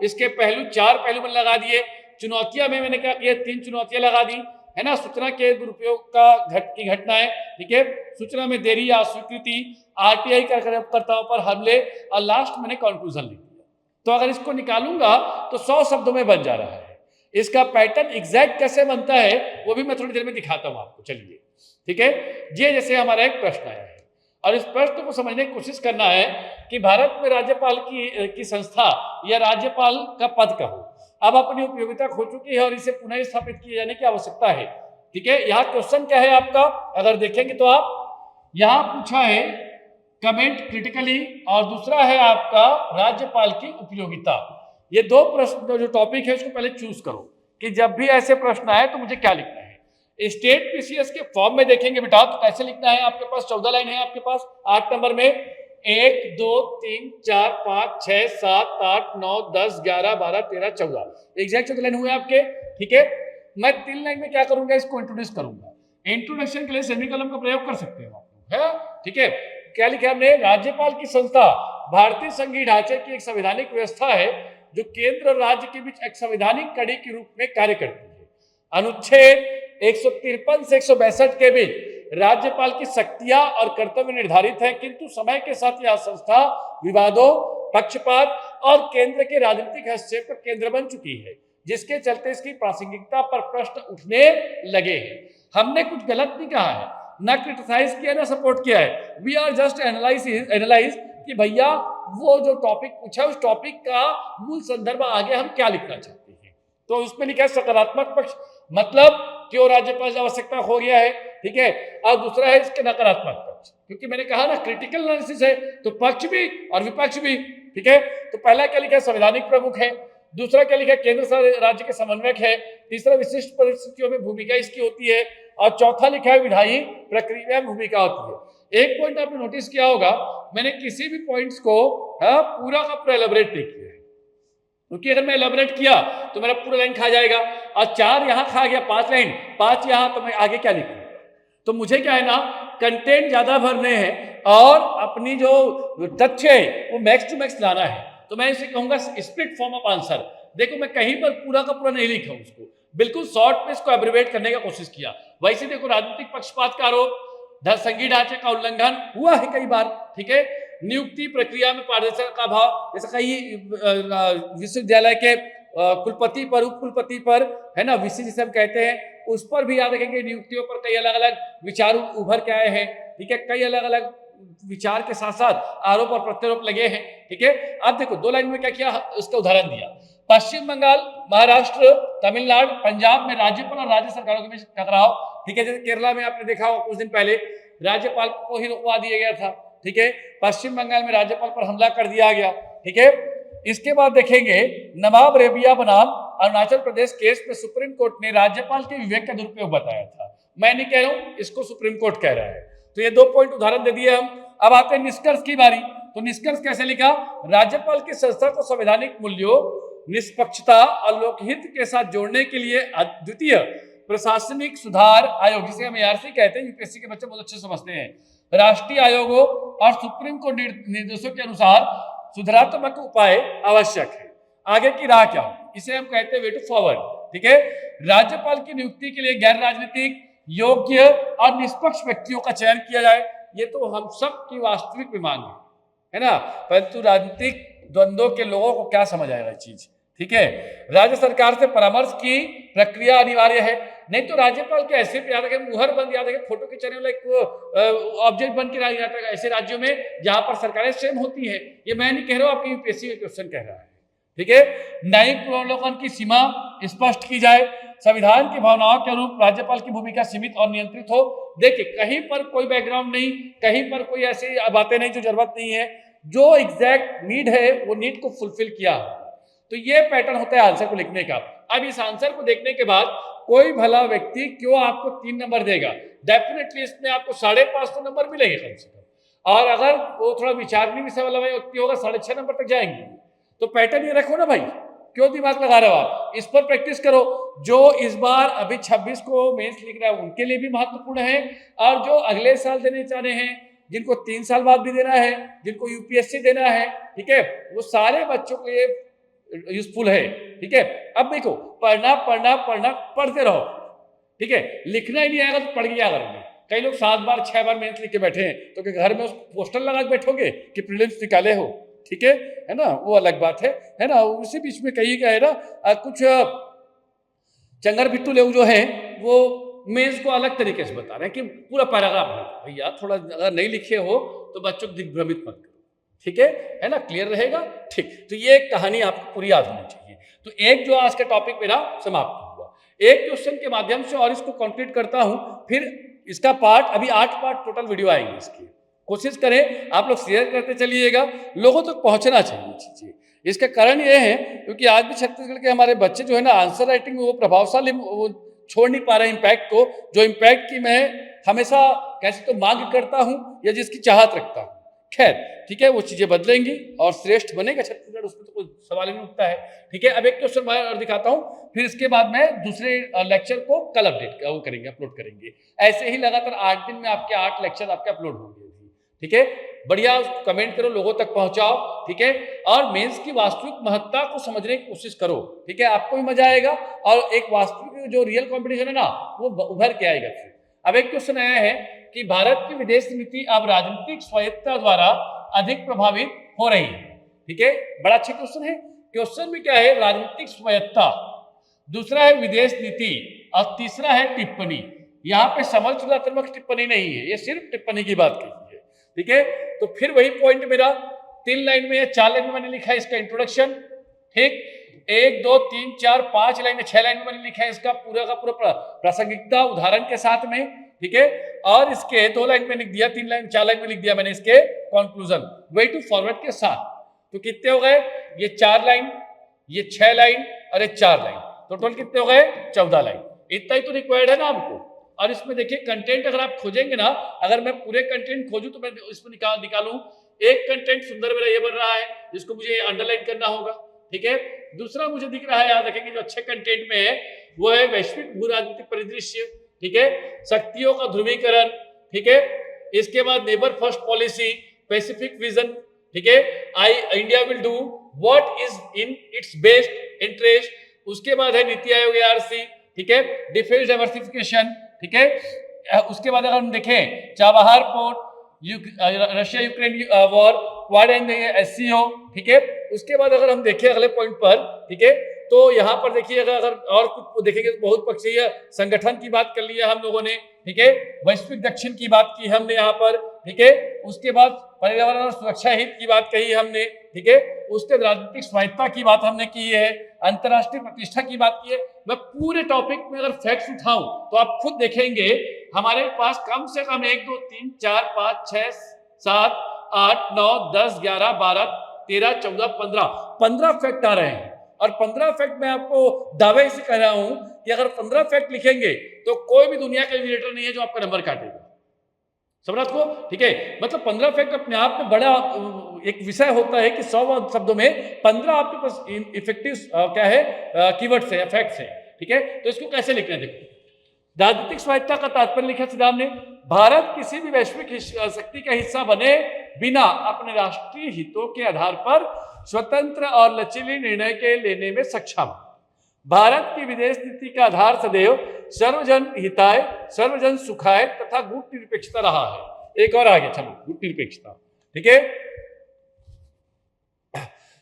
इसके पहलू 4 पहलू मैंने लगा दिए। चुनौतियां में मैंने क्या किया, 3 चुनौतियां लगा दी, है ना। सूचना के दुरुपयोग की घटनाएं, ठीक है, सूचना में देरी या अस्वीकृति, आरटीआई कार्यकर्ताओं पर हमले, और लास्ट मैंने कंक्लूजन लिख दिया। तो अगर इसको निकालूंगा तो 100 शब्दों में बन जा रहा है। इसका पैटर्न एग्जैक्ट कैसे बनता है वो भी मैं थोड़ी देर में दिखाता हूं आपको। चलिए, ठीक है, ये जैसे हमारा एक प्रश्न आया है और इस प्रश्न को समझने की कोशिश करना है कि भारत में राज्यपाल की संस्था या राज्यपाल का पद कहो अब अपनी उपयोगिता खो चुकी है और इसे पुनः स्थापित किए जाने की आवश्यकता है। ठीक है, यहाँ क्वेश्चन क्या है आपका, अगर देखेंगे तो आप यहाँ पूछा है कमेंट क्रिटिकली और दूसरा है आपका राज्यपाल की उपयोगिता। ये 2 प्रश्न जो टॉपिक है उसको पहले चूज करो कि जब भी ऐसे प्रश्न आए तो मुझे क्या लिखना है। स्टेट पीसीएस के फॉर्म में देखेंगे बेटा तो कैसे लिखना है, आपके पास 14 लाइन है, आपके पास 8 नंबर में 1 2 3 4 5 6 7 8 9 10 11 12 13 14 एग्जैक्ट 14 लाइन हुए आपके। ठीक है, मैं 3 लाइन में क्या करूंगा, इसको इंट्रोड्यूस करूंगा। इंट्रोडक्शन के लिए सेमीकोलन का प्रयोग कर सकते हैं आप लोग, है। ठीक है, क्या लिखा हमने, राज्यपाल की संस्था भारतीय संघीय ढांचे की एक संवैधानिक व्यवस्था है जो केंद्र और राज्य के बीच एक संवैधानिक कड़ी के रूप में कार्य करती है। अनुच्छेद 153 से 162 के बीच राज्यपाल की शक्तियां और कर्तव्य निर्धारित है, किंतु समय के साथ यह संस्था विवादों, पक्षपात और केंद्र के राजनीतिक हस्तक्षेप का केंद्र बन चुकी है, जिसके चलते इसकी प्रासंगिकता पर प्रश्न उठने लगे हैं। हमने कुछ गलत नहीं कहा है, ना क्रिटिसाइज किया ना सपोर्ट किया है, वी आर जस्ट एनालाइज कि भैया वो जो टॉपिक पूछा उस टॉपिक का मूल संदर्भ आगे हम क्या लिखना चाहते हैं। तो उसमें लिखा है सकारात्मक पक्ष, मतलब क्यों राज्यपाल की आवश्यकता हो गया है। ठीक है, और दूसरा है इसके नकारात्मक पक्ष, क्योंकि मैंने कहा ना क्रिटिकल एनालिसिस है तो पक्ष भी और विपक्ष भी। ठीक है, तो पहला क्या लिखा है, संवैधानिक प्रमुख है। दूसरा क्या लिखा है, केंद्र राज्य के समन्वयक है। तीसरा विशिष्ट परिस्थितियों में भूमिका इसकी होती है। और चौथा लिखा है विधायी प्रक्रिया में भूमिका होती है। एक पॉइंट आपने नोटिस किया होगा, मैंने किसी भी पॉइंट्स को पूरा का पूरा एलैबोरेट नहीं किया है, क्योंकि अगर मैं एलैबोरेट किया तो मेरा पूरा लाइन खा जाएगा, और 4 यहां खा गया, 5 लाइन, 5 यहां, तो मैं आगे क्या लिखूंगा। तो मुझे क्या है ना, कंटेंट ज्यादा भरने हैं और अपनी जो तथ्य है वो मैक्स टू मैक्स लाना है। तो मैं इसे कहूंगा स्प्लिट फॉर्म ऑफ आंसर। देखो मैं कहीं पर पूरा का पूरा नहीं लिखा, उसको बिल्कुल शॉर्ट में इसको एब्रिवेट करने का कोशिश किया। वैसे देखो राजनीतिक पक्षपात का आरोप, संघीय ढांचे का उल्लंघन हुआ है कई बार। ठीक है, नियुक्ति प्रक्रिया में पारदर्शिता का अभाव, जैसे कई विश्वविद्यालय के कुलपति पर, उप कुलपति पर, है ना, वीसी जिसे हम कहते हैं, उस पर भी याद रखेंगे नियुक्तियों पर कई अलग अलग विचार उभर के आए हैं। ठीक है, कई अलग अलग विचार के साथ साथ आरोप और प्रत्यारोप लगे हैं। ठीक है, अब देखो 2 लाइन में क्या किया, उसका उदाहरण दिया। पश्चिम बंगाल, महाराष्ट्र, तमिलनाडु, पंजाब में राज्यपाल और राज्य सरकारों के बीच टकराव। ठीक है, जैसे केरला में आपने देखा होगा कुछ दिन पहले राज्यपाल को ही रुकवा दिया गया था। ठीक है, पश्चिम बंगाल में राज्यपाल पर हमला कर दिया गया। ठीक है, इसके बाद देखेंगे नवाब रेबिया बनाम अरुणाचल प्रदेश केस में सुप्रीम कोर्ट ने राज्यपाल के विवेक का दुरुपयोग बताया था। मैं नहीं कह रहा हूं, इसको सुप्रीम कोर्ट कह रहा है। तो ये 2 पॉइंट उदाहरण दे दिए हम। अब आते हैं निष्कर्ष की बारी। तो निष्कर्ष कैसे लिखा, राज्यपाल की संस्था को संवैधानिक मूल्यों, निष्पक्षता और लोकहित के साथ जोड़ने के लिए अद्वितीय प्रशासनिक सुधार आयोग, जिसे हम ARC कहते हैं, यूपीएससी के बच्चे बहुत अच्छे समझते हैं, राष्ट्रीय आयोगों और सुप्रीम कोर्ट निर्देशों के अनुसार सुधारात्मक उपाय आवश्यक है। आगे की राह क्या हो, इसे हम कहते हैं वे टू फॉरवर्ड। ठीक है, राज्यपाल की नियुक्ति के लिए गैर राजनीतिक, योग्य और निष्पक्ष व्यक्तियों का चयन किया जाए। ये तो हम सब की वास्तविक मांग है ना, परंतु राजनीतिक द्वंद्वों के लोगों को क्या समझ आएगा चीज। ठीक है, राज्य सरकार से परामर्श की प्रक्रिया अनिवार्य है। नहीं तो राज्यपाल के ऐसे याद रखें, मुहर बंद याद रखें, फोटो खिंचाने वाला एक ऑब्जेक्ट बन के जाता है ऐसे राज्यों में जहां पर सरकारें स्वयं होती है। ये मैं नहीं कह रहा हूं, आपकी यूपीएससी का क्वेश्चन कह रहा है। ठीक है, न्यायिक पुनर्वलोकन की सीमा स्पष्ट की जाए, संविधान की भावनाओं के अनुरूप राज्यपाल की भूमिका सीमित और नियंत्रित हो। देखिए कहीं पर कोई बैकग्राउंड नहीं, कहीं पर कोई ऐसी बातें नहीं जो जरूरत नहीं है, जो एग्जैक्ट नीड है वो नीड को फुलफिल किया। तो ये पैटर्न होता है आंसर को लिखने का। अब इस आंसर को देखने के बाद कोई भला व्यक्ति क्यों आपको 3 नंबर देगा, डेफिनेटली इसमें आपको 5.5 तो नंबर मिलेंगे कम से कम। और अगर वो थोड़ा विचारनी विषय वाला व्यक्ति होगा 6.5 नंबर तक जाएंगे। तो पैटर्न ये रखो ना भाई, क्यों दिमाग लगा रहे हो आप, इस पर प्रैक्टिस करो। जो इस बार अभी 26 को मेंस लिख रहा है उनके लिए भी महत्वपूर्ण है, और जो अगले साल देने चाह रहे हैं, जिनको 3 साल बाद भी देना है, जिनको यूपीएससी देना है, ठीक है, वो सारे बच्चों के लिए यूजफुल है। ठीक है, अब देखो पढ़ना पढ़ना पढ़ना पढ़ते रहो। ठीक है, लिखना ही नहीं आएगा तो पढ़ गया करोगे। कई लोग 7 बार 6 बार मेंस लिख के बैठे हैं, तो घर में उस पोस्टर लगा के बैठोगे कि प्रीलिम्स निकाले हो। ठीक है ना, वो अलग बात है ना। उसी बीच में कही गया है ना, कुछ चंगर बिट्टू लोग जो है वो मेंस को अलग तरीके से बता रहे हैं कि पूरा पैराग्राफ भैया थोड़ा अगर नहीं लिखे हो तो बच्चों को दिग्भ्रमित मत करो। ठीक है ना, क्लियर रहेगा। ठीक, तो ये कहानी आपको पूरी याद होनी चाहिए। तो एक जो आज का टॉपिक मेरा समाप्त हुआ, एक क्वेश्चन के माध्यम से और इसको कंप्लीट करता हूं, फिर इसका पार्ट, अभी 8 पार्ट टोटल वीडियो आएंगे इसकी। कोशिश करें आप लोग शेयर करते चलिएगा, लोगों तक पहुंचना चाहिए चीजें। इसका कारण यह है क्योंकि आज भी छत्तीसगढ़ के हमारे बच्चे जो है ना, आंसर राइटिंग में वो प्रभावशाली वो छोड़ नहीं पा रहे इम्पैक्ट को, जो इम्पैक्ट की मैं हमेशा कैसे तो मांग करता हूं या जिसकी चाहत रखता हूं खैर ठीक है, वो चीजें बदलेंगी और श्रेष्ठ बनेगा छत्तीसगढ़, उसमें तो कोई सवाल ही नहीं उठता है। ठीक है, अब एक क्वेश्चन मैं और दिखाता हूँ, फिर इसके बाद मैं दूसरे लेक्चर को कल अपडेट वो करेंगे, अपलोड करेंगे। ऐसे ही लगातार 8 दिन में आपके 8 लेक्चर आपके अपलोड होंगे। ठीक है, बढ़िया, कमेंट करो, लोगों तक पहुंचाओ। ठीक है, और मेंस की वास्तविक महत्ता को समझने की कोशिश करो। ठीक है, आपको भी मजा आएगा और एक वास्तविक जो रियल कंपटीशन है ना, वो उभर के आएगा। फिर अब एक क्वेश्चन आया है कि भारत की विदेश नीति अब राजनीतिक स्वायत्तता द्वारा अधिक प्रभावित हो रही है। ठीक है, बड़ा अच्छा क्वेश्चन है। क्वेश्चन में क्या है? राजनीतिक स्वायत्तता, दूसरा है विदेश नीति और तीसरा है टिप्पणी। यहाँ पे समालोचनात्मक टिप्पणी नहीं है, ये सिर्फ टिप्पणी की बात कही है। ठीक है, तो फिर वही पॉइंट मेरा 3 लाइन में या 4 लाइन में मैंने लिखा है इसका इंट्रोडक्शन। ठीक, 1 2 3 4 5 लाइन में 6 लाइन में मैंने लिखा है इसका पूरा का पूरा प्रासंगिकता उदाहरण के साथ में। ठीक है, और इसके 2 लाइन में लिख दिया, 3 लाइन 4 लाइन में लिख दिया मैंने इसके कंक्लूजन वे टू फॉरवर्ड के साथ। तो कितने हो गए? ये 4 लाइन, ये 6 लाइन और ये 4 लाइन, टोटल कितने हो गए? 14 लाइन। इतना ही तो रिक्वायर्ड है ना हमको। और इसमें देखिए कंटेंट अगर आप खोजेंगे ना, अगर मैं पूरे कंटेंट खोजूं तो मैं इसमें निकालूं एक कंटेंट सुंदर मेरा ये बन रहा है जिसको मुझे अंडरलाइन करना होगा। ठीक है, दूसरा मुझे दिख रहा है, याद रखेंगे, जो अच्छे कंटेंट में है वो है वैश्विक भू राजनीतिक परिदृश्य। ठीक है, शक्तियों का ध्रुवीकरण। ठीक है, इसके बाद neighbour first policy, Pacific vision. ठीक है, India will do what is in its best interest. उसके बाद है नीति आयोग ARC। ठीक है, डिफेंस डाइवर्सिफिकेशन। ठीक है, उसके बाद अगर हम देखें Chabahar port, Russia Ukraine war, quad and SCO। ठीक है, उसके बाद अगर हम देखें अगले पॉइंट पर, ठीक है, तो यहाँ पर देखिए अगर और कुछ देखेंगे तो बहुत पक्षीय संगठन की बात कर लिया हम लोगों ने। ठीक है, वैश्विक दक्षिण की बात की हमने यहाँ पर। ठीक है, उसके बाद पर्यावरण और सुरक्षा हित की बात कही हमने। ठीक है, उसके राजनीतिक स्वायत्तता की बात हमने की है, अंतर्राष्ट्रीय प्रतिष्ठा की बात की है। मैं पूरे टॉपिक में अगर फैक्ट्स उठाऊं तो आप खुद देखेंगे हमारे पास कम से कम 1 2 3 4 5 6 7 8 9 10 11 12 13 14 15 फैक्ट आ रहे हैं। और 15 फैक्ट मैं आपको दावे से कह रहा हूं कि अगर 15 फैक्ट लिखेंगे तो कोई भी दुनिया का एलिमिनेटर नहीं है जो आपका नंबर काटेगा। समझ को? ठीक है, मतलब 15 फैक्ट अपने आप में बड़ा एक विषय होता है कि 100 शब्दों में 15 आपके पास इफेक्टिव क्या है कीवर्ड्स है या फैक्ट्स है। ठीक है, तो इसको कैसे लिखना है? देखो, राजनीतिक स्वायत्तता का तात्पर्य लिखा सिद्धांत ने, भारत किसी भी वैश्विक शक्ति का हिस्सा बने बिना अपने राष्ट्रीय हितों के आधार पर स्वतंत्र और लचीले निर्णय के लेने में सक्षम। भारत की विदेश नीति का आधार सदैव सर्वजन हिताय, सर्वजन सुखाय तथा गुट निरपेक्षता रहा है। एक और आगे चलो, गुट निरपेक्षता। ठीक है,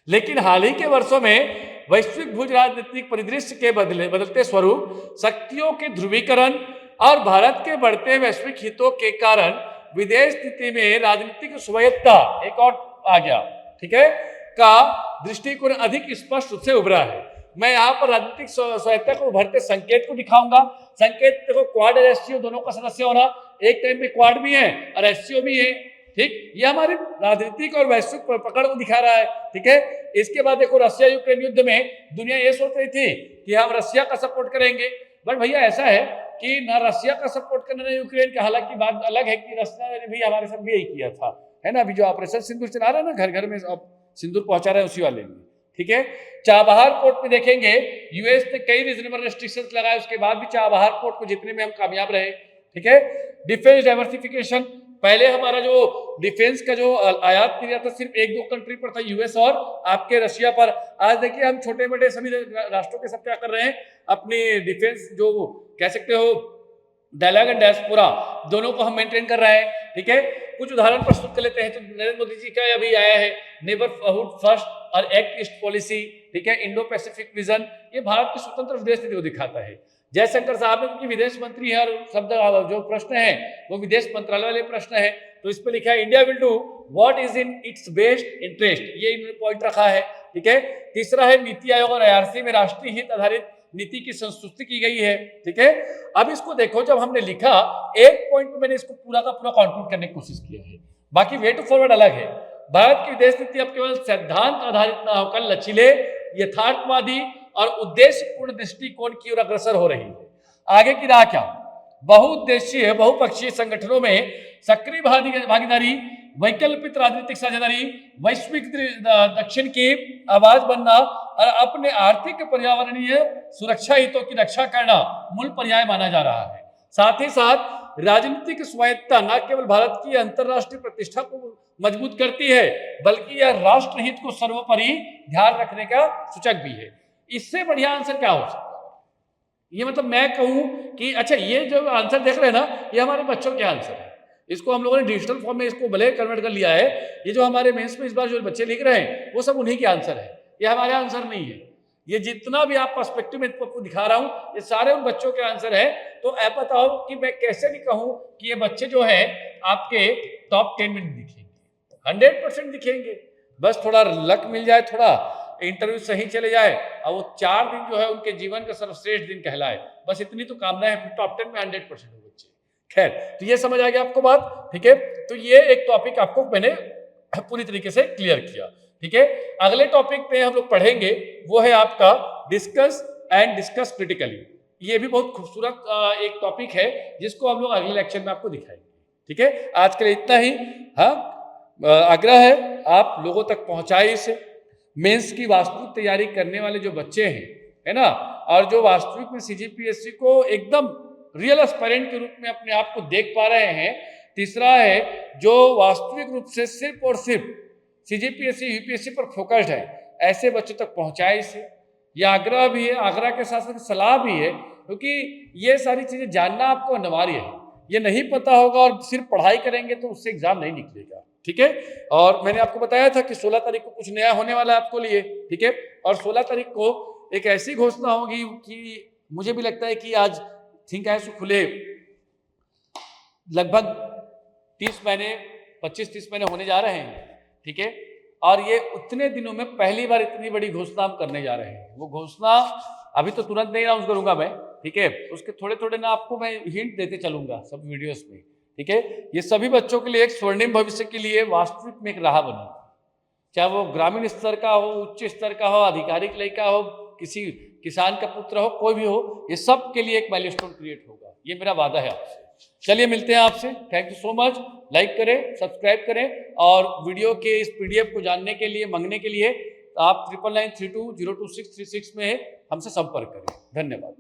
लेकिन हाल ही के वर्षों में वैश्विक भू राजनीतिक परिदृश्य के बदलते स्वरूप, शक्तियों के ध्रुवीकरण और भारत के बढ़ते वैश्विक हितों के कारण विदेश नीति में राजनीतिक स्वायत्तता, एक और आ गया, ठीक है, का दृष्टिकोण अधिक स्पष्ट रूप से उभरा है। मैं यहाँ पर राजनीतिक स्वायत्तता को उभरते संकेत को दिखाऊंगा। संकेत देखो, क्वाड और SCO दोनों का सदस्य होना, एक टाइम पे क्वाड भी है और SCO भी है। ठीक, ये हमारे राजनीतिक और वैश्विक पकड़ को दिखा रहा है। ठीक है, इसके बाद देखो, रशिया यूक्रेन युद्ध में दुनिया ये सोच रही थी कि हम रशिया का सपोर्ट करेंगे, बट भैया ऐसा है कि ना रशिया का सपोर्ट करना ना यूक्रेन का। हालांकि बात अलग है कि रशिया ने भी हमारे साथ भी यही किया था, है ना। अभी जो ऑपरेशन सिंदूर चला रहा है ना, घर घर में सिंदूर पहुंचा रहे हैं, उसी वाले में। ठीक है, चाबहार पोर्ट में देखेंगे यूएस ने कई रीजनेबल रेस्ट्रिक्शंस लगाए, उसके बाद भी चाबहार पोर्ट को जितने में हम कामयाब रहे। ठीक है, डिफेंस डाइवर्सिफिकेशन, पहले हमारा जो डिफेंस का जो आयात किया था सिर्फ 1-2 कंट्री पर था, यूएस और आपके रशिया पर। आज देखिए हम छोटे मोटे सभी राष्ट्रों के सब क्या कर रहे हैं, अपनी डिफेंस जो कह सकते हो डायलॉग एंड डायस्पोरा, दोनों को हम मेंटेन कर रहे हैं। ठीक है, कुछ उदाहरण प्रस्तुत कर लेते हैं। तो नरेंद्र मोदी जी का अभी आया है नेबरहुड फर्स्ट और एक्ट ईस्ट पॉलिसी। ठीक है, इंडो पैसिफिक विजन, ये भारत की स्वतंत्र विदेश नीति को दिखाता है। जयशंकर साहब ने, क्योंकि विदेश मंत्री है और शब्द जो प्रश्न है वो विदेश मंत्रालय वाले प्रश्न है, तो इस पर लिखा है India will do what is in its best interest, ये इन्होंने पॉइंट रखा है। ठीक है, तीसरा है नीति आयोग और IRC में राष्ट्रीय हित आधारित नीति की संस्तुति की गई है। ठीक है, अब इसको देखो, जब हमने लिखा एक पॉइंट में मैंने इसको पूरा का पूरा कंक्लूड करने की कोशिश किया है, बाकी वे टू फॉरवर्ड अलग है। भारत की विदेश नीति अब केवल सिद्धांत आधारित न होकर लचीले, यथार्थवादी और उद्देश्यपूर्ण दृष्टिकोण की ओर अग्रसर हो रही है। आगे की राह क्या? बहुउद्देशीय बहुपक्षीय संगठनों में सक्रिय भागीदारी, वैकल्पिक राजनीतिक साझेदारी, वैश्विक दक्षिण की आवाज बनना और अपने आर्थिक पर्यावरणीय सुरक्षा हितों की रक्षा करना मूल पर्याय माना जा रहा है। साथ ही साथ राजनीतिक स्वायत्तता न केवल भारत की अंतर्राष्ट्रीय प्रतिष्ठा को मजबूत करती है, बल्कि यह राष्ट्रहित को सर्वोपरि ध्यान रखने का सूचक भी है। इससे बढ़िया आंसर क्या हो सकता है? ये मतलब मैं कहूं कि अच्छा, ये जो आंसर देख रहे हैं ना, ये हमारे बच्चों के आंसर है। इसको हम लोगों ने डिजिटल फॉर्म में इसको भले कन्वर्ट कर लिया है। ये जो हमारे मेंस में इस बार जो बच्चे लिख रहे हैं वो सब उन्हीं के आंसर है, ये हमारे आंसर नहीं है। ये जितना भी आप पर्सपेक्टिव में आपको दिखा रहा हूं, ये सारे उन बच्चों के आंसर है। तो आप बताओ कि मैं कैसे भी कहूं कि ये बच्चे जो है आपके टॉप 10 में दिखेंगे, 100% दिखेंगे। बस थोड़ा लक मिल जाए, थोड़ा इंटरव्यू सही चले जाए और वो 4 दिन जो है उनके जीवन का सर्वश्रेष्ठ दिन कहलाए, बस इतनी तो कामना है, फिर टॉप 10 में 100% हो बच्चे। खैर, तो ये समझ आ गया आपको बात, ठीक है। तो ये एक टॉपिक आपको मैंने पूरी तरीके से क्लियर किया, ठीक है। अगले टॉपिक पे हम लोग पढ़ेंगे, वो है आपका डिस्कस एंड डिस्कस क्रिटिकली। ये भी बहुत खूबसूरत एक टॉपिक है जिसको हम लोग अगले लेक्चर में आपको दिखाएंगे, ठीक है। आज के लिए इतना ही। हाँ, आग्रह है आप लोगों तक पहुंचाए इसे। मेंस की वास्तविक तैयारी करने वाले जो बच्चे हैं, है ना, और जो वास्तविक में सीजीपीएससी को एकदम रियल एस्पायरेंट के रूप में अपने आप को देख पा रहे हैं। तीसरा है जो वास्तविक रूप से सिर्फ और सिर्फ सीजीपीएससी यूपीएससी पर फोकस्ड है, ऐसे बच्चों तक पहुंचाए इसे। यह आग्रह भी है, आग्रह के साथ साथ सलाह भी है, क्योंकि ये सारी चीजें जानना आपको अनिवार्य है। ये नहीं पता होगा और सिर्फ पढ़ाई करेंगे तो उससे एग्जाम नहीं निकलेगा, ठीक है। और मैंने आपको बताया था कि 16 तारीख को कुछ नया होने वाला है आपको लिए, ठीक है। और 16 तारीख को एक ऐसी घोषणा होगी कि मुझे भी लगता है कि आज थिंक आईएएस खुले लगभग 30 महीने 25-30 महीने होने जा रहे हैं, ठीक है। और ये उतने दिनों में पहली बार इतनी बड़ी घोषणा हम करने जा रहे हैं। वो घोषणा अभी तो तुरंत नहीं अनाउंस करूंगा मैं, ठीक है। उसके थोड़े थोड़े ना आपको मैं हिंट देते चलूंगा सब वीडियोस में, ठीक है। ये सभी बच्चों के लिए एक स्वर्णिम भविष्य के लिए वास्तविक में एक राह बनी, चाहे वो ग्रामीण स्तर का हो, उच्च स्तर का हो, आधिकारिक लड़का हो, किसी किसान का पुत्र हो, कोई भी हो, ये सब के लिए एक माइलस्टोन क्रिएट होगा। ये मेरा वादा है आपसे। चलिए मिलते हैं आपसे। Thank you so much. Like करें, सब्सक्राइब करें और वीडियो के इस पीडीएफ को जानने के लिए, मंगने के लिए आप 9993202636 में हमसे संपर्क करें। धन्यवाद।